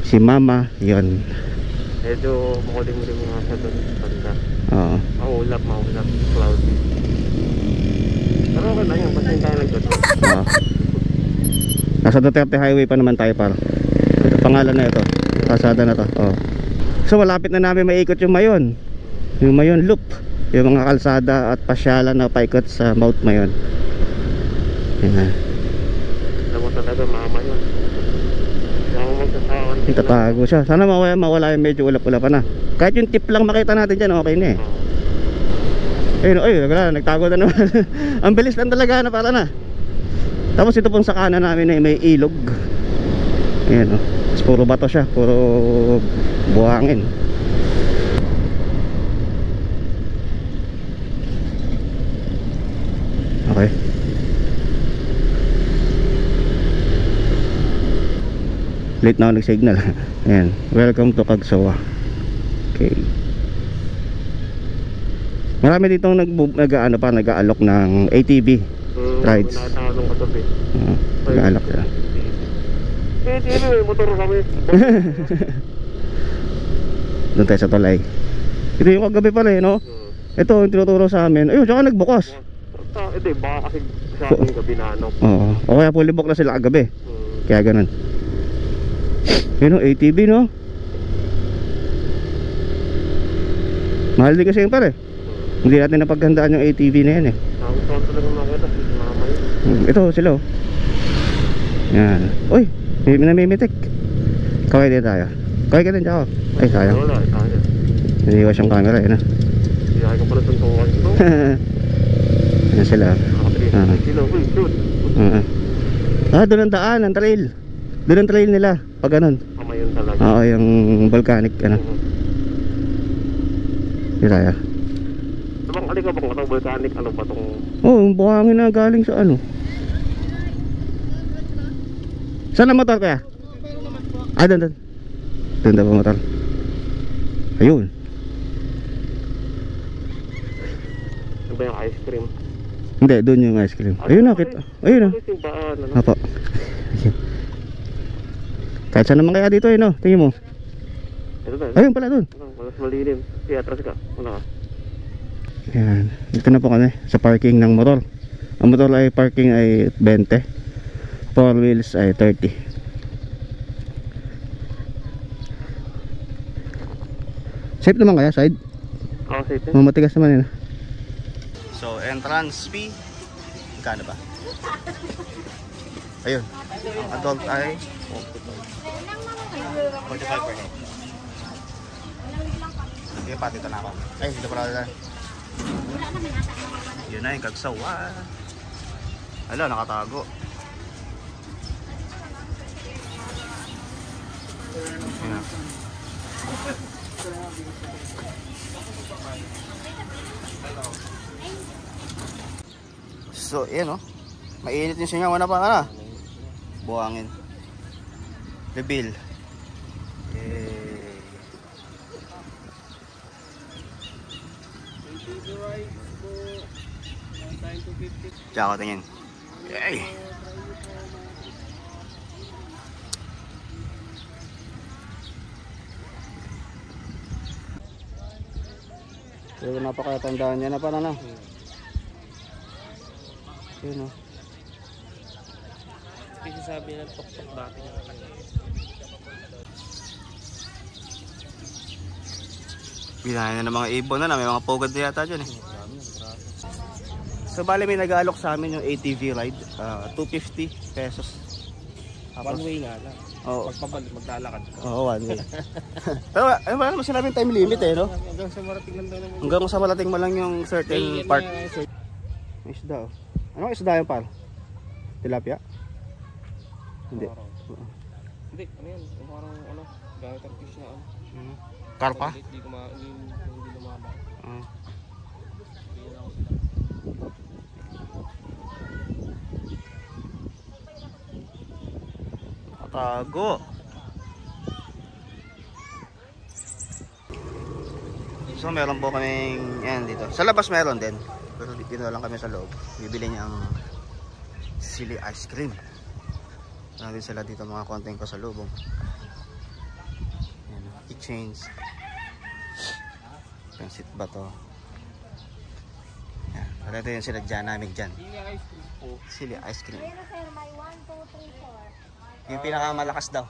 B: Si Mama yun.
C: Medyo makulim-lim nga sa doon.
B: Oo.
C: Maulap, cloudy. Pero okay lang yun, basta yung tayo nagdito.
B: Oo. Nasa Duterte Highway pa naman tayo para. Ito pangalan na ito. Kalsada na to. Oo. So malapit na namin maikot yung Mayon. Yung Mayon Loop. Yung mga kalsada at pasyalan na paikot sa Mount Mayon. Ayan.
C: Alam mo talaga mama yun. Kaya mo magsasawan.
B: Itatago siya. Sana mawala yung medyo ulap-ulapan na. Kahit yung tip lang makita natin dyan, okay na eh. Ayun, ay, wala, nagtago na naman. Ang bilis lang talaga na para na. Tapos ito pong sa kanan namin ay may ilog. Ayan o. Tapos puro bato siya, puro buhangin. Okay. Late na ako nag-signal. Ayan. Welcome to Cagsawa. Okay. Marami ditong nag-aalok ng ATV rides.
C: Nakatanong katabi.
B: Nag-aalok sila.
C: ATV, may motor kami.
B: Doon tayo sa tulay. Ito yung kagabi pala eh, no? Ito yung tinuturo sa amin. Ayun, tsaka nagbukas.
C: Ito eh, baka kasi sa ating gabi na ano.
B: Oo. O kaya fully book na sila kagabi. Kaya ganun. Yun o, ATV no? Mahal din kasi yung pare. Hindi natin napaghandaan yung ATV na yan eh.
C: Saan talaga makita si mama yun.
B: Ito sila o. Yan. Uy, may namimitik. Kaway din tayo. Kaway ka din tsaka. Ay sayang.
C: Wala, tayo.
B: Naniwas yung camera yun ha.
C: Hindi ako pala tuntukan ito.
B: Yan sila.
C: Nakapagay sila. Uy, shoot.
B: Doon ang daan, ang trail. Doon ang trail nila. Pag ganun.
C: Kamayon talaga.
B: Oo, yung volcanic ano. Hindi tayo.
C: Bang alika bang itong volcanic ano ba itong...
B: Oo, yung buhangin na galing sa ano. Saan ang motor kaya? Ah, doon. Doon daw ang motor. Ayun.
C: Ano ba yung ice cream?
B: Hindi, doon yung ice cream. Ayun na, kita. Ayun na. Apa. Kahit saan naman kaya dito eh, no? Tingin mo.
C: Ito ba?
B: Ayun pala doon.
C: Malas malilim. Kaya atras ka. Wala ka.
B: Yan. Dito na po kami sa parking ng motor. Ang motor ay parking ay 20. 4 wheels ay 30. Safe naman kaya side?
C: Oo, safe.
B: Mamatigas naman yun. So entrance fee magkano ba? Ayun. Ang adult ay 45 per head. Sige pa, dito na ako. Ay, dito pala na. Yun na yung Cagsawa. Hala, nakatago. Ayan. So, yan o. Mainit yung singaw na pa ka na. Buhangin. Reveal. Tsaka ko tingin. Yay! Pero napakatandaan niya na pa na. Yun o.
C: Kasi sabi ng tok-tok dati niya.
B: Binayan na ng mga ibon na, may mga pogad na yata dyan eh. So bali may nag-aalok sa amin yung ATV ride, 250 pesos.
C: One way nga lang.
B: Oo.
C: Pagpapag maglalakad ka.
B: Oo, one way. Pero ano ba naman sinabing time limit eh, no?
C: Hanggang sa marating lang daw naman.
B: Hanggang sa malating mo lang yung certain part. May isda oh. Anong isda yung par? Tilapia? Hindi.
C: Hindi, ano yan? Parang ano, gamit ang fish na ano.
B: Karpa?
C: Hindi lumaba.
B: Tago. So meron po kaming yan dito. Sa labas meron din. Pero dito lang kami sa loob. Bibili niya ang sili ice cream. Meron din sila dito mga konting pasalubong. Yan, keychains. Pansit ba to? Yan. Wala ito yung sinadya namin dyan. Sili ice cream.
D: Pero sir, may 1, 2, 3, 4.
B: Yung pinakamalakas daw.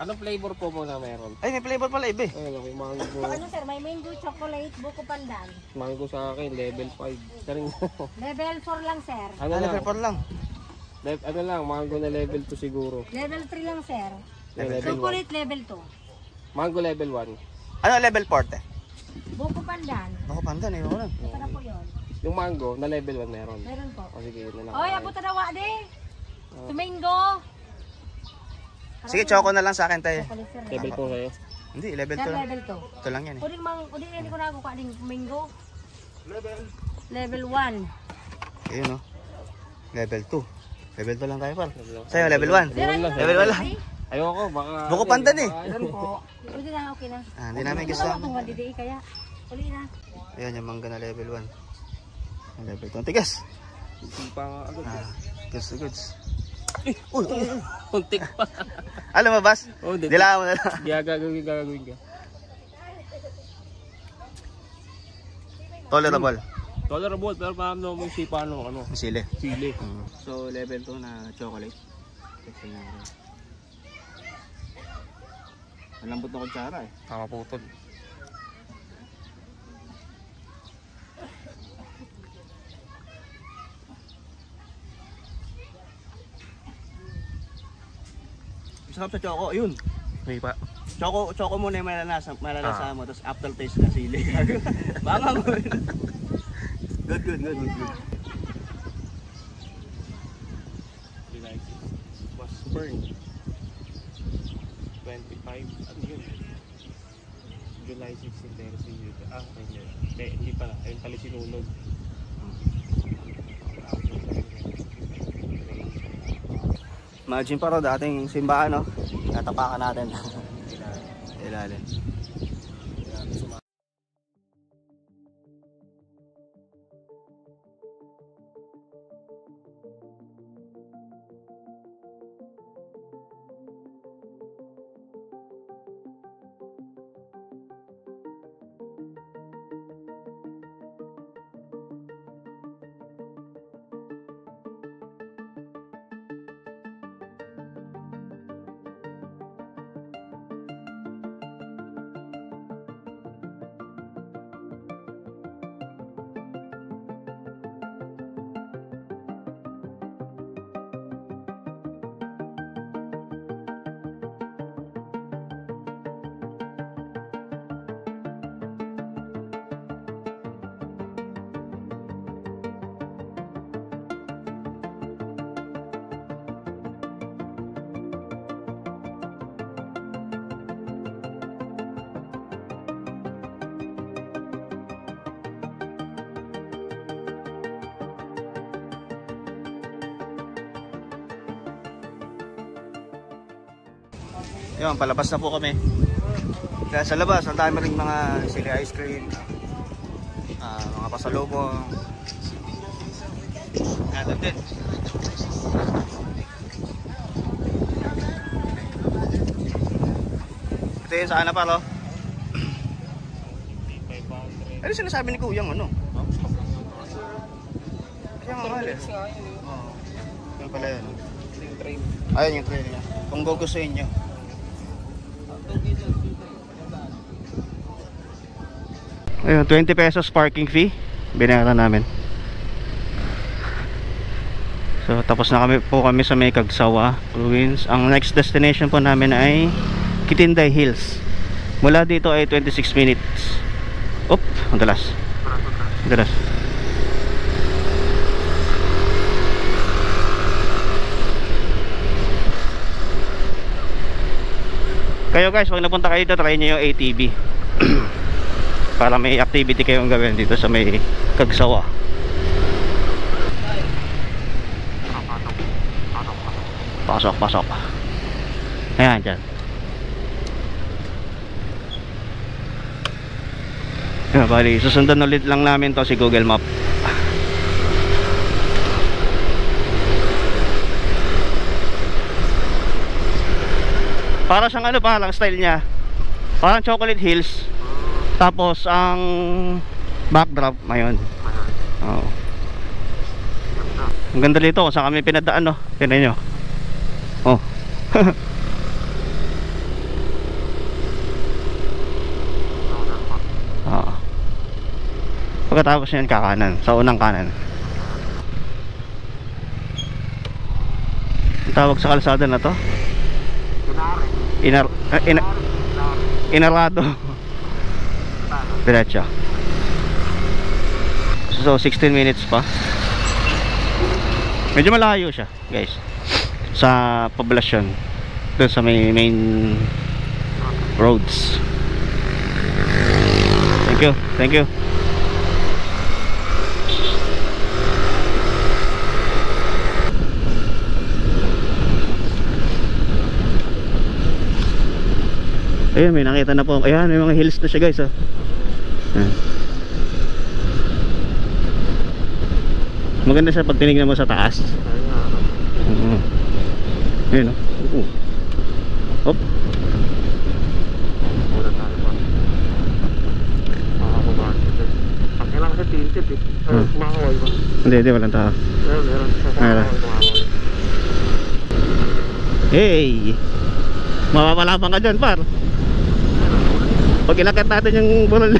C: Anong flavor po muna meron?
B: Ay, may flavor pala iba eh.
C: Ayun, may mango.
D: Ano sir, may mango chocolate, buko pandan.
C: Mango sa akin, level 5. Saring
D: Level 4 lang sir.
C: ano lang?
B: Flavor lang.
C: Ano lang, mango na level 2 siguro.
D: Level 3 lang sir.
C: Level 1.
D: Chocolate level 2.
C: Mango level 1.
B: Ano level 4 eh?
D: Buko pandan.
B: Ako pandan eh. Wala.
D: Ito na po yun.
C: Yung mango, na level 1 meron.
D: Meron po.
C: O sige, yun na lang.
D: Oy, abot na dawa di. Tumingo.
B: Sige, choco na lang sa akin tayo.
C: Level 4 kayo.
B: Hindi, level
D: Sir,
B: 2 lang.
D: level 2.
B: Ito lang yan eh.
D: Pwede mang, hindi ko na ako kaling mango. Level 1.
B: Ayun oh. Level 2. Level 2 lang tayo par. Sa'yo, level 1. Level 1 lang.
C: Ayoko, baka...
B: Buko pandan eh.
C: Ayan po.
D: Pwede na, okay na.
B: Hindi namin gusto.
D: Tunggal didi kaya. Uli na.
B: Ayan yung mangga na level 1. Yung level 2. Tigas.
C: Hindi pa nga agad.
B: Goods to goods.
C: Uy, untik pa.
B: Alam mo, Bas?
C: Oh,
B: Dilaan mo na lang.
C: Gagawin ka.
B: Tolerable.
C: Tolerable, pero parang naman yung sipa ano.
B: Sili.
C: Sili.
B: So, level 2 na chocolate. Kasi nga rin. Malambot na kutsara eh.
C: Kakaputol.
B: Sarap sa choco, yun.
C: May pa.
B: Choco muna yung malalasa mo, tapos aftertaste na sili. Baka mo. Good.
C: Was burn. 25, ano yun? July 16, pero si Yuta. Hindi pala. Ayun pala sinunog.
B: Imagine pa ro dating simbahan, no? Natapakan natin. Ilalim. Yun, palabas na po kami. Kaya sa labas, ang dami ring mga sili ice cream, mga pasalubong. Natin din. Ito yun sa pa, lo? Ano sinasabi ni Kuyang, ano? Kaya nga mahal eh. Yan pala yun. Ayun yung train niya. Kung gugustuhin nyo. Ayun, 20 pesos parking fee binayaran namin. So tapos na kami sa may Cagsawa Ruins. Ang next destination po namin ay Kitinday Hills. Mula dito ay 26 minutes. Ang dalas. Kayo guys, pag napunta kayo dito, try nyo yung ATV. Para may activity kayong gawin dito sa may Cagsawa. Pasok. Ayan, dyan. Ayan, bali, susundan ulit lang namin to si Google Map. Para siyang lang style niya. Parang Chocolate Hills. Tapos ang backdrop ngayon. Oh. Ang ganda dito kung saan kami pinadaan, no. Tingnan nyo. Oh. Pagkatapos yan kakanan, sa unang kanan. Ang tawag sa kalsada na to? Inarado. Diretso. So 16 minutes pa. Medyo malayo siya guys sa poblasyon, doon sa main roads. Thank you. Ayun, may nakita na po. Ayan, may mga hills na siya guys. Ayan. Maganda siya pag tinignan mo sa taas. Ayun, Hop.
C: Wala tayo pa. Makakabaan kasi. Ang kailangan kasi tinted eh. Kumakaway ba?
B: Hindi, walang tao.
C: Meron. Kumakaway.
B: Hey! Mapapalapan ka dyan, par. Pag inakit natin yung burol.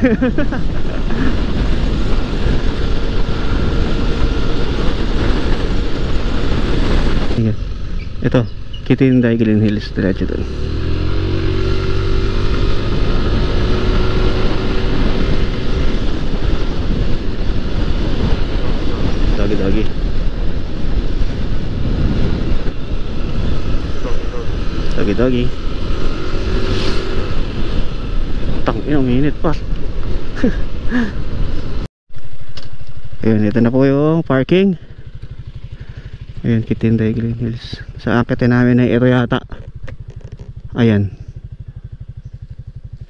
B: Ito, Kittinday Green Hills, diretso doon. Doggy. Doggy. Tangina, minute pa. Ayun, ito na po yung parking. Ayun, Kittinday Green Hills. Sa akitin namin ay ito yata. Ayan.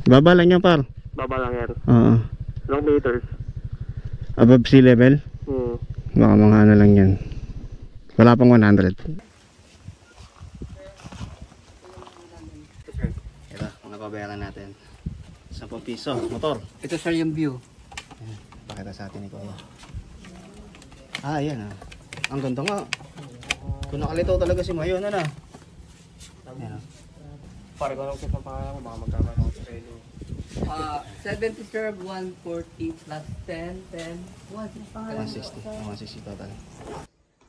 B: Baba lang yan, par.
C: Baba lang yan.
B: Oo.
C: Ilang meters?
B: Above sea level. Baka mga ano lang yan. Wala pang 100. Ito, mga babayaran natin. 10 piso, motor.
E: Ito sir yung view.
B: Pakita sa atin ni Kuya. Ayan Ang ganda nga. Kung nakalito talaga si Mayo na. Ayan
E: Para ko lang sa pangalan ko, baka magkakaroon ako sa pwede. 70 sir, 140 plus 10,
B: 160 total.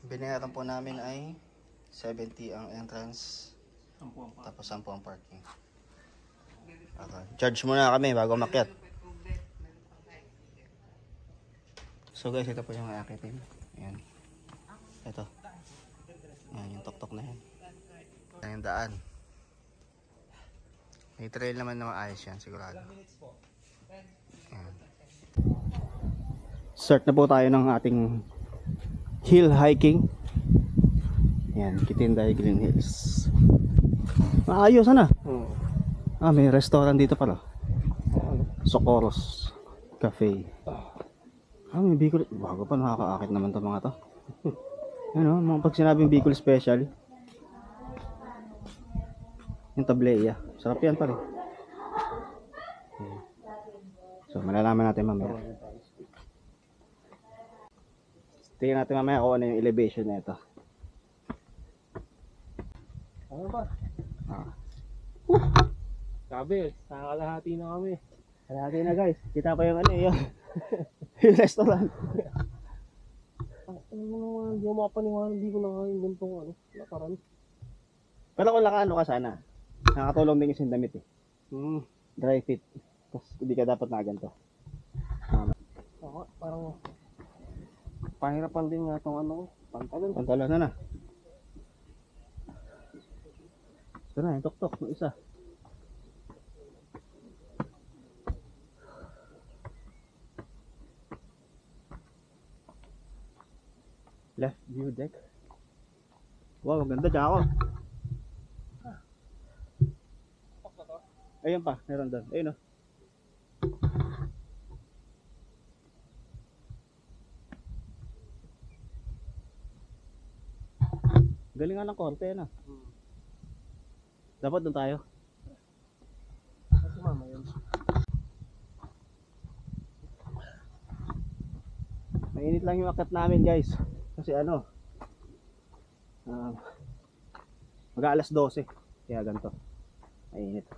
B: Binayaran po namin ay 70 ang entrance, tapos 10 ang parking. Okay. Charge muna kami bago makyat. So guys, ito po yung akitin. Ayan. Ito. Ayan, yung tok-tok na yan. Ayan yung daan. May trail naman na maayos yan, sigurado. Ayan. Start na po tayo ng ating hill hiking. Ayan, Kittinday Green Hills. Maayos na. May restaurant dito pala. Socorros Cafe. May Bicol. Bago pa, nakakaakit naman to mga to. Ano, mga pag sinabing Bicol Special. Yung tableya. Sarap yan pala. So, malalaman natin mamaya. Tingnan natin mamaya kung ano yung elevation na ito.
E: Ano ba? Sabi, nakakalahati na kami.
B: Kalahati na guys. Kita pa yung ano yung yung restaurant.
E: Ano mo naman, hindi ko makapaniwala, hindi ko nakain gantong lakaran.
B: Pero kung nakaano ka sana, nakakatulong din yung damit eh. Dry fit. Tapos hindi ka dapat na ganito.
E: Parang pahirapan din nga itong pantalon.
B: Pantalon na. Ito na, yung tok-tok, yung isa. Left view deck. Wow, ang ganda dyan ako. Ayun pa, meron doon. Ayun o. Galing nga ng korte na. Dapat doon tayo.
E: Kasi mama yun.
B: Mainit lang yung akat namin guys. Kasi mag-aalas 12. Kaya ganito. Mainit.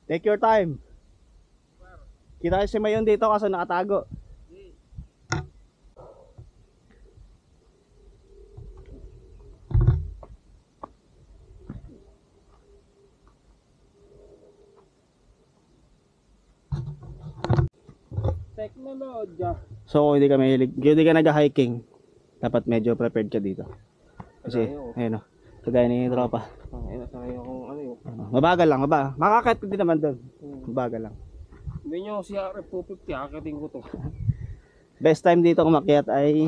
B: Take your time. Kita si Mayon dito kasi nakatago.
C: Teknolodya.
B: So kung hindi ka mahilig, kung hindi ka nag-hiking, dapat medyo prepared ka dito. Kasi, ayun o, kagaya ni tropa.
C: Ayun, sanay akong ano yun.
B: Mabagal lang, makakakit ko din naman doon. Mabagal lang.
C: Hindi nyo si RF250, akitin ko to.
B: Best time dito umakyat ay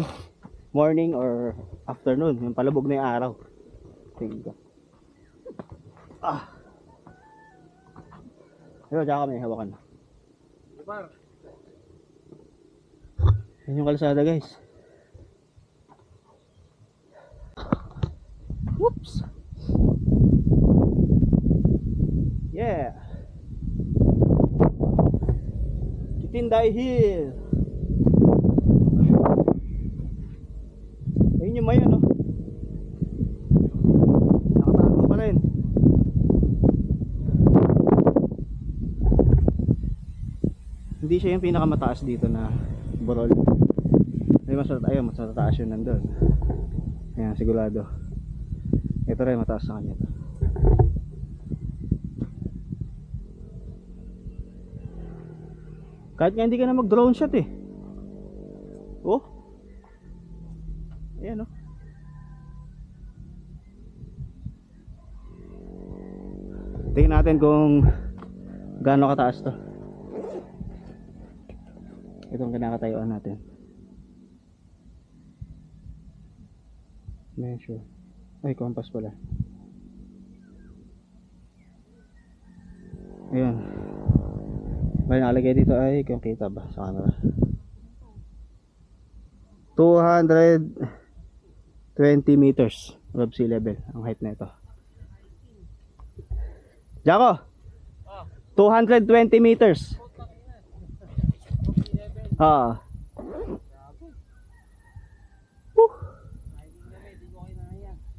B: morning or afternoon, yung palubog na yung araw. Tingin ko. Ayun, diyan kami, hawakan.
C: Diba?
B: Yan yung kalsada, guys. Whoops! Yeah! Kitinday Hill! Ayun yung mayan, no? Nakatago pa rin. Hindi siya yung pinakamataas dito na burol. Ay, mas matataas yun nandun. Ayan, sigurado. Ito rin, mataas sa kanya ito. Kahit nga hindi ka na mag drone shot eh. Oh. Ayan oh. Tingnan natin kung gaano kataas to. Itong kinakatayuan natin. Measure. Ay, compass pala. Ayan. May nakalagay dito ay kung kita ba sa camera. 220 meters above sea level ang height na ito. Jaco, 220 meters.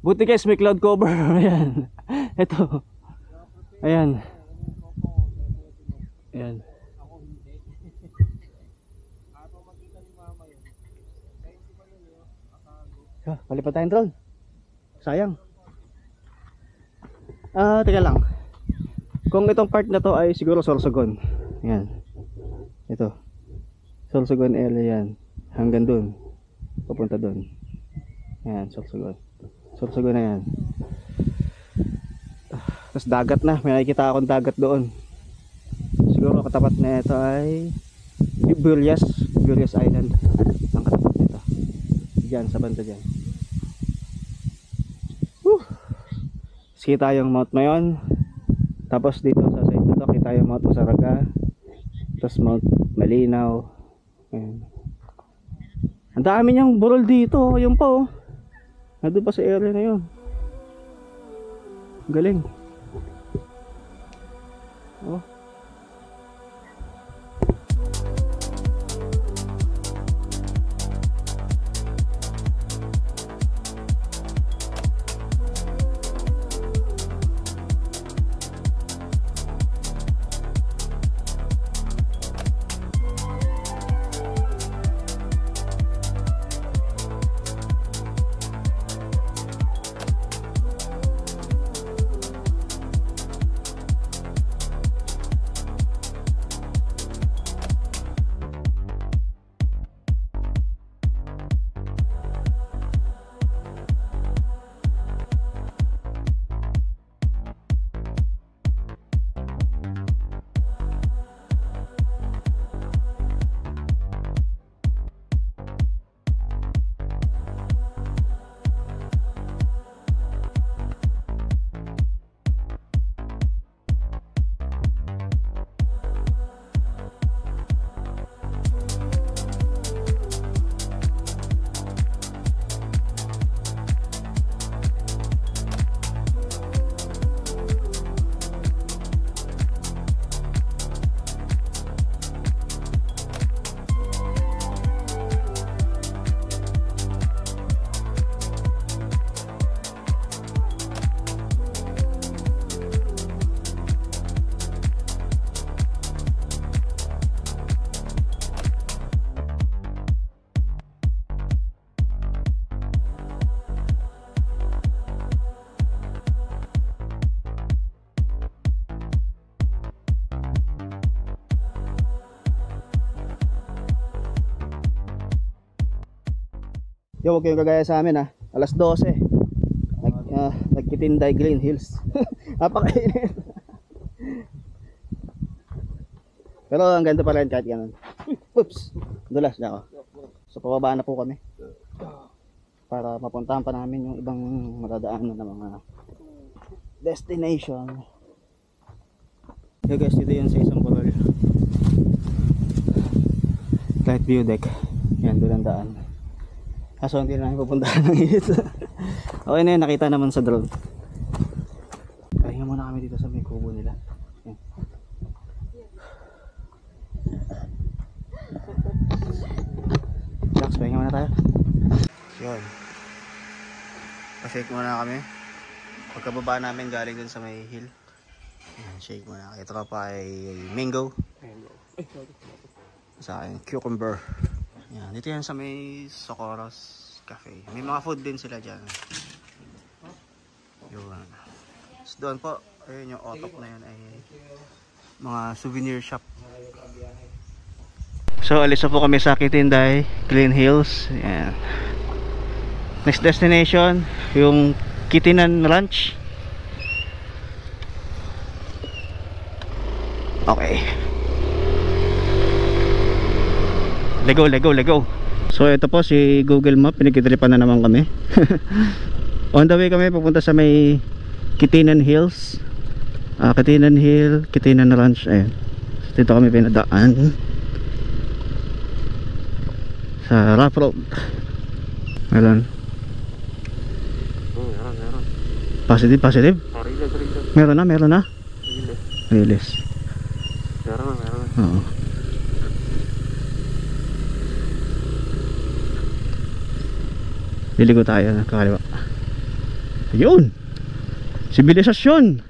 B: Buti guys, may cloud cover. Ayan. Ito. Ayan. Ayan. Palipat tayong drone. Sayang. Teka lang. Kung itong part na to ay siguro Sorsogon. Ayan. Ito. Sorsogon area yan. Hanggang dun. Papunta dun. Ayan, Sorsogon. Sorsogon na yan. Tapos dagat na. May nakikita akong dagat doon. Siguro katapat na ito ay Burias Island. Ang katapat nito. Diyan, sa banda dyan. Kita yung Mount Mayon. Tapos dito sa side nito kita yung Mount Usaraga. Tapos Mount Malinaw. Ayan. Ang dami niyang burol dito. Yung pa oh. Nandun pa sa area na yun. Galing. Oh.
A: Yo, huwag kayong kagaya sa amin ha. Alas 12. Nagkitinday Green Hills. Napakainit. Pero ang ganda pa rin kahit ganun. Oops! Dulas na ako. So pababa na po kami. Para mapuntahan pa namin yung ibang matadaanan ng mga destination. Okay guys, dito yan sa isang Borol. Light view deck. Yan, doon ang daan. Kaso hindi na namin pupuntahan ng init. Okay na yun, nakita naman sa drone. Pahinga muna kami dito sa may kubo nila. Yan. Relax, pahinga muna tayo. Yun. Pa-shake muna kami. Pagkababa namin galing dun sa may hill. Yan, shake muna. Ito ka pa ay mango. Sa akin, cucumber. Yan, dito yan sa may Socorro's Cafe. May mga food din sila dyan. Yun. So, doon po, ayun yung otok na yun ay mga souvenir shop. So, alis na po kami sa Kitinday, Green Hills. Yan. Next destination, yung Kitinan Ranch. Okay. Lego. So ito po si Google Map, pinagkitripan na naman kami. On the way kami papunta sa may Kitinan Hills. Kitinan Hill, Kitinan Ranch. Ayun. So, dito kami pinadaan sa rough road. Meron.
C: Meron.
A: Positive?
C: Riles.
A: Meron na. Riles.
C: Meron na.
A: Oo. Liligo tayo na kakaliwa. Ayun! Sibilisasyon!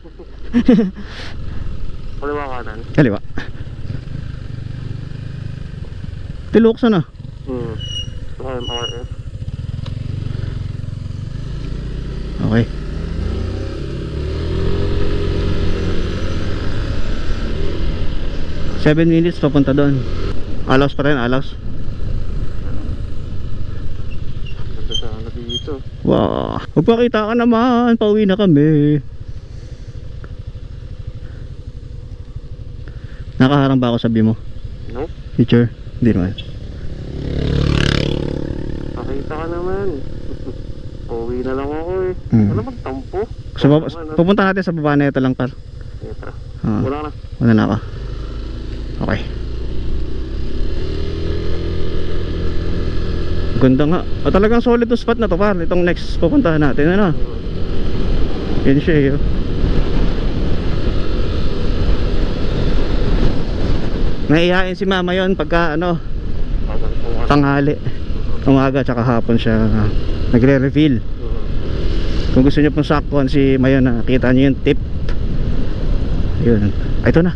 C: Kaliwa kanan.
A: Kaliwa. Tiluksan na.
C: MRF.
A: Okay. Seven minutes papunta doon. Alaws pa rin, alaws.
C: Ganda sana dito.
A: Wow, magpakita ka naman. Pauwi na kami. Nakaharang ba ako, sabi mo?
C: Nope.
A: Teacher? Hindi naman.
C: Pakita ka naman. Uwi na lang ako eh. Ano magtampo?
A: So, pupunta natin sa baba na ito lang par.
C: Tara.
A: Ah.
C: Wala na.
A: Wala na ako. Okay. Ganda nga. Talagang solid yung spot na to par. Itong next pupuntahan natin. Ano? Yan siya eh. Naiyain si mama yon pagka ano tanghali, umaga tsaka hapon siya nagre-reveal. Kung gusto niyo pong saktuhan si Mayon, nakita niyo yung tip. Ayun, ito na.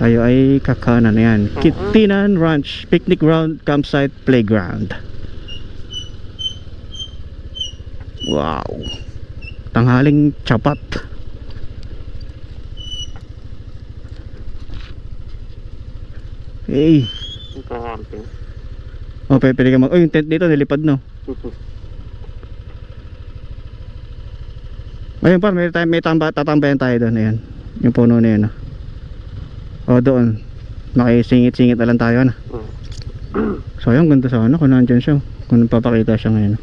A: Tayo ay kakanan na yan. Kitinan Ranch Picnic Ground Campsite Playground. Wow, tanghaling chapat. Hey.
C: Ito camping.
A: Oh, pwede ka mag... Oh, yung tent dito nilipad, no? Ayun par, may tatambayan tayo doon. Ayan, yung puno na yun, no? Oh, doon makisingit-singit na lang tayo, no? So ayun, ganda sana kung nandyan siya. Kung papakita siya ngayon.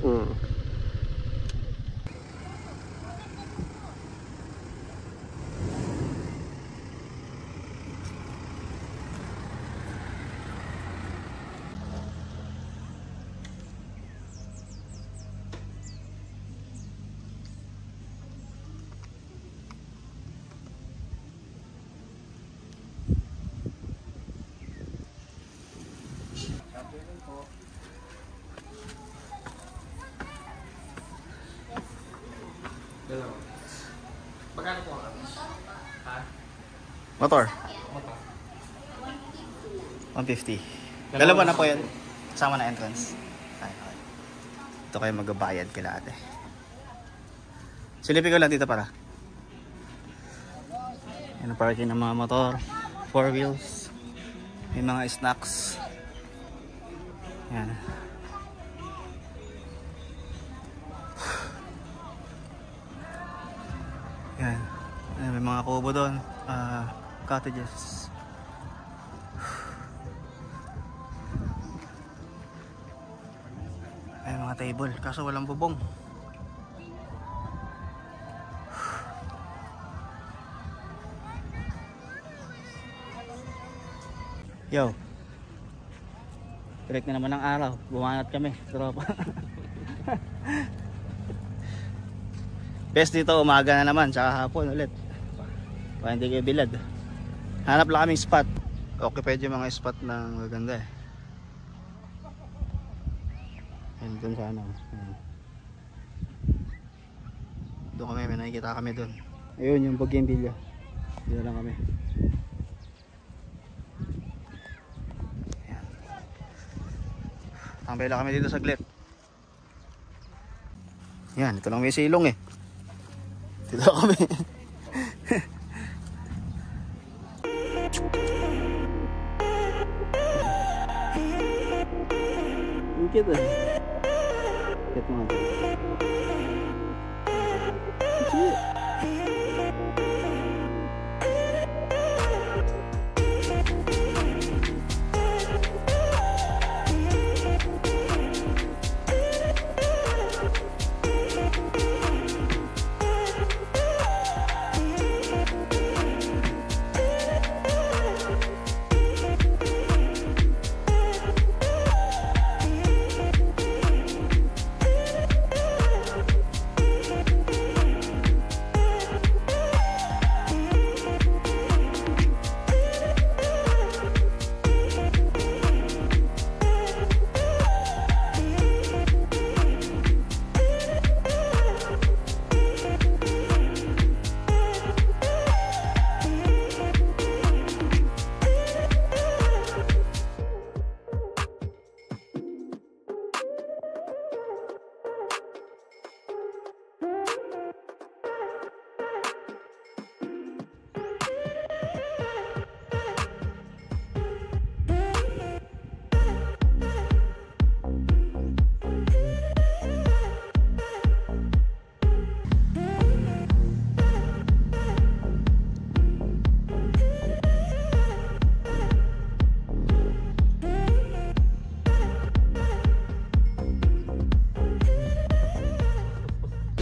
A: Motor? 150. Dalawa na po yan. Kasama na entrance. Ay, okay. Ito kayo magbabayad kila ate. Silipin ko lang dito para. Yan ang parking ng mga motor. 4 wheels.
B: May mga snacks. Yan. Yan. Ayan, may mga kubo doon. Cottages. May mga table. Kaso walang bubong. Yo. Direct na naman ang araw. Bumanat kami. Tropa. Best dito, umaga na naman. Tsaka hapon ulit. Para hindi kayo bilad. Hanap lang kaming spot. Okay, pwede yung mga spot na maganda eh. Ayun, dun sana. Doon kami, may nakikita kami dun. Ayun, yung Bougainvillea. Doon lang kami. Tambay lang kami dito saglit. Yan, ito lang may silong eh. Dito kami. Ang cute eh. Cute mga ito. Cute.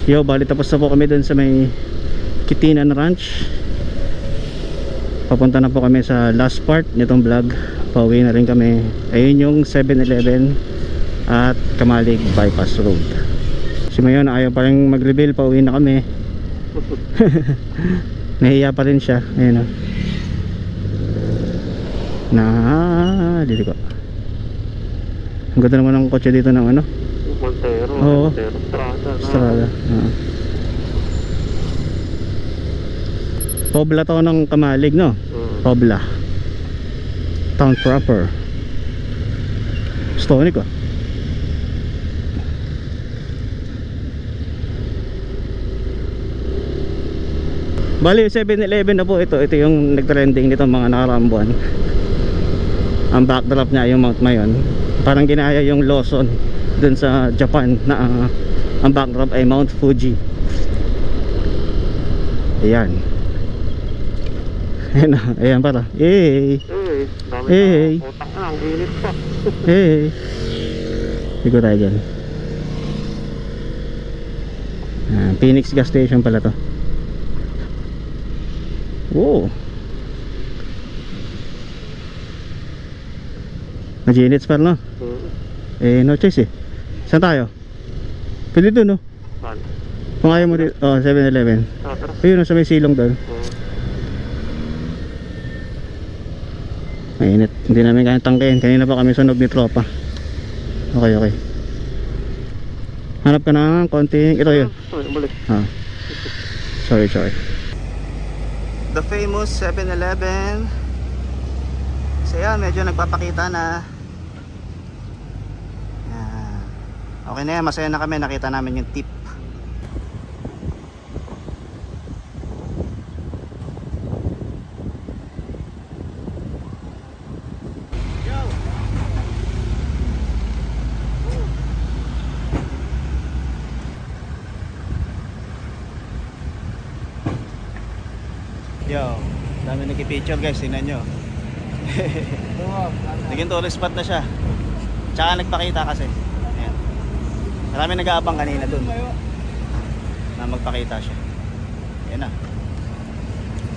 B: Yo, bali tapos na po kami dun sa may Kitinan Ranch. Papunta na po kami sa last part nitong vlog. Pauwi na rin kami. Ayun yung 7-Eleven at Kamalig Bypass Road. Si Mayon ayaw pa rin mag-reveal, pauwi na kami. Nahiya pa rin siya. Ayun o. Dito ko. Ang ganda naman ng kotse dito ng ano.
C: Montero.
B: Oo.
C: Montero Strada.
B: Strada. Pobla to ng Kamalig, no? Pobla. Town proper. Stony ko. Bali 7-Eleven na po ito. Ito yung nag-trending nito mga nakaraang buwan. Ang backdrop niya yung Mount Mayon. Parang ginaya yung Lawson dun sa Japan na ang backdrop ay Mount Fuji. Ayan. Ayan para. Hey. Hey.
C: Utang na, ang init pa.
B: Hey. Sigo tayo dyan. Phoenix gas station pala to. Wow. Majinits pa no? Eh no choice eh. Saan tayo? Pwede doon no?
C: Saan?
B: Kung ayaw mo dito. Oh 7-Eleven. Ayun sa may silong doon. Mainit. Hindi namin kaya tangkayin. Kanina pa kami sunog ni tropa. Okay okay. Hanap ka ng konting. Ito yun. Sorry. The famous 7-Eleven. So yan, medyo nagpapakita na. Yan. Okay na yan, masaya na kami. Nakita namin yung tip. Yo, dami nagki-picture guys, tingnan nyo. Naging tourist spot na siya. Tsaka nagpakita kasi. Ayan. Marami nag-aabang kanina dun na magpakita siya. Ayan na.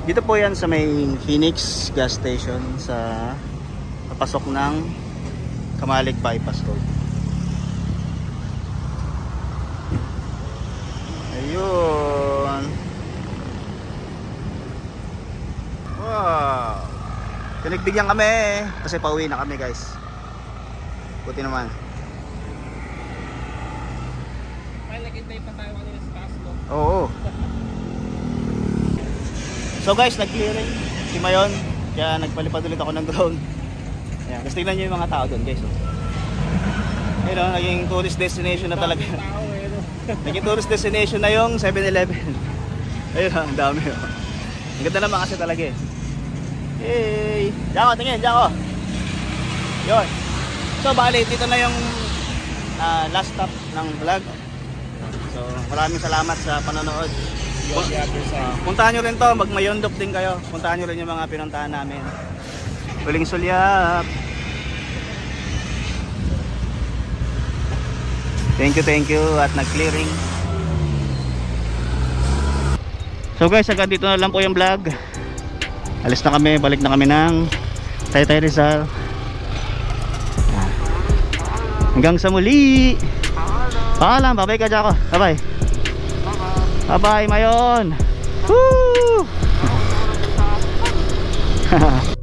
B: Dito po yan sa may Phoenix gas station sa papasok ng Kamalig Bypass Road. Ayun. Wow. Pinagbigyan kami kasi pauwi na kami guys. Buti naman.
E: May naghintay pa tayo kanina sa taas mo.
B: Oo. So guys, nag-clearing si Mayon. Kaya nagpalipad ulit ako ng drone. Ayan, kasi tignan nyo yung mga tao doon guys. Ayun o, naging tourist destination na talaga. Naging tourist destination na yung 7-Eleven. Ayun o, ang dami o. Ang ganda naman kasi talaga eh. Hey! Diyan ko, tingin, diyan ko. Yun. So bali, dito na yung last stop ng vlog. So maraming salamat sa panonood. Puntahan nyo rin to, magmayondok din kayo. Puntahan nyo rin yung mga pinuntahan namin. Huling sulyap. Thank you at nag-clearing. So guys, hanggang dito na lang po yung vlog. Alis na kami, balik na kami ng Taytay Rizal. Hanggang sa muli. Paalam, bye-bye ka Jaco. Bye-bye. Bye-bye Mayon. Woo!
F: Wow.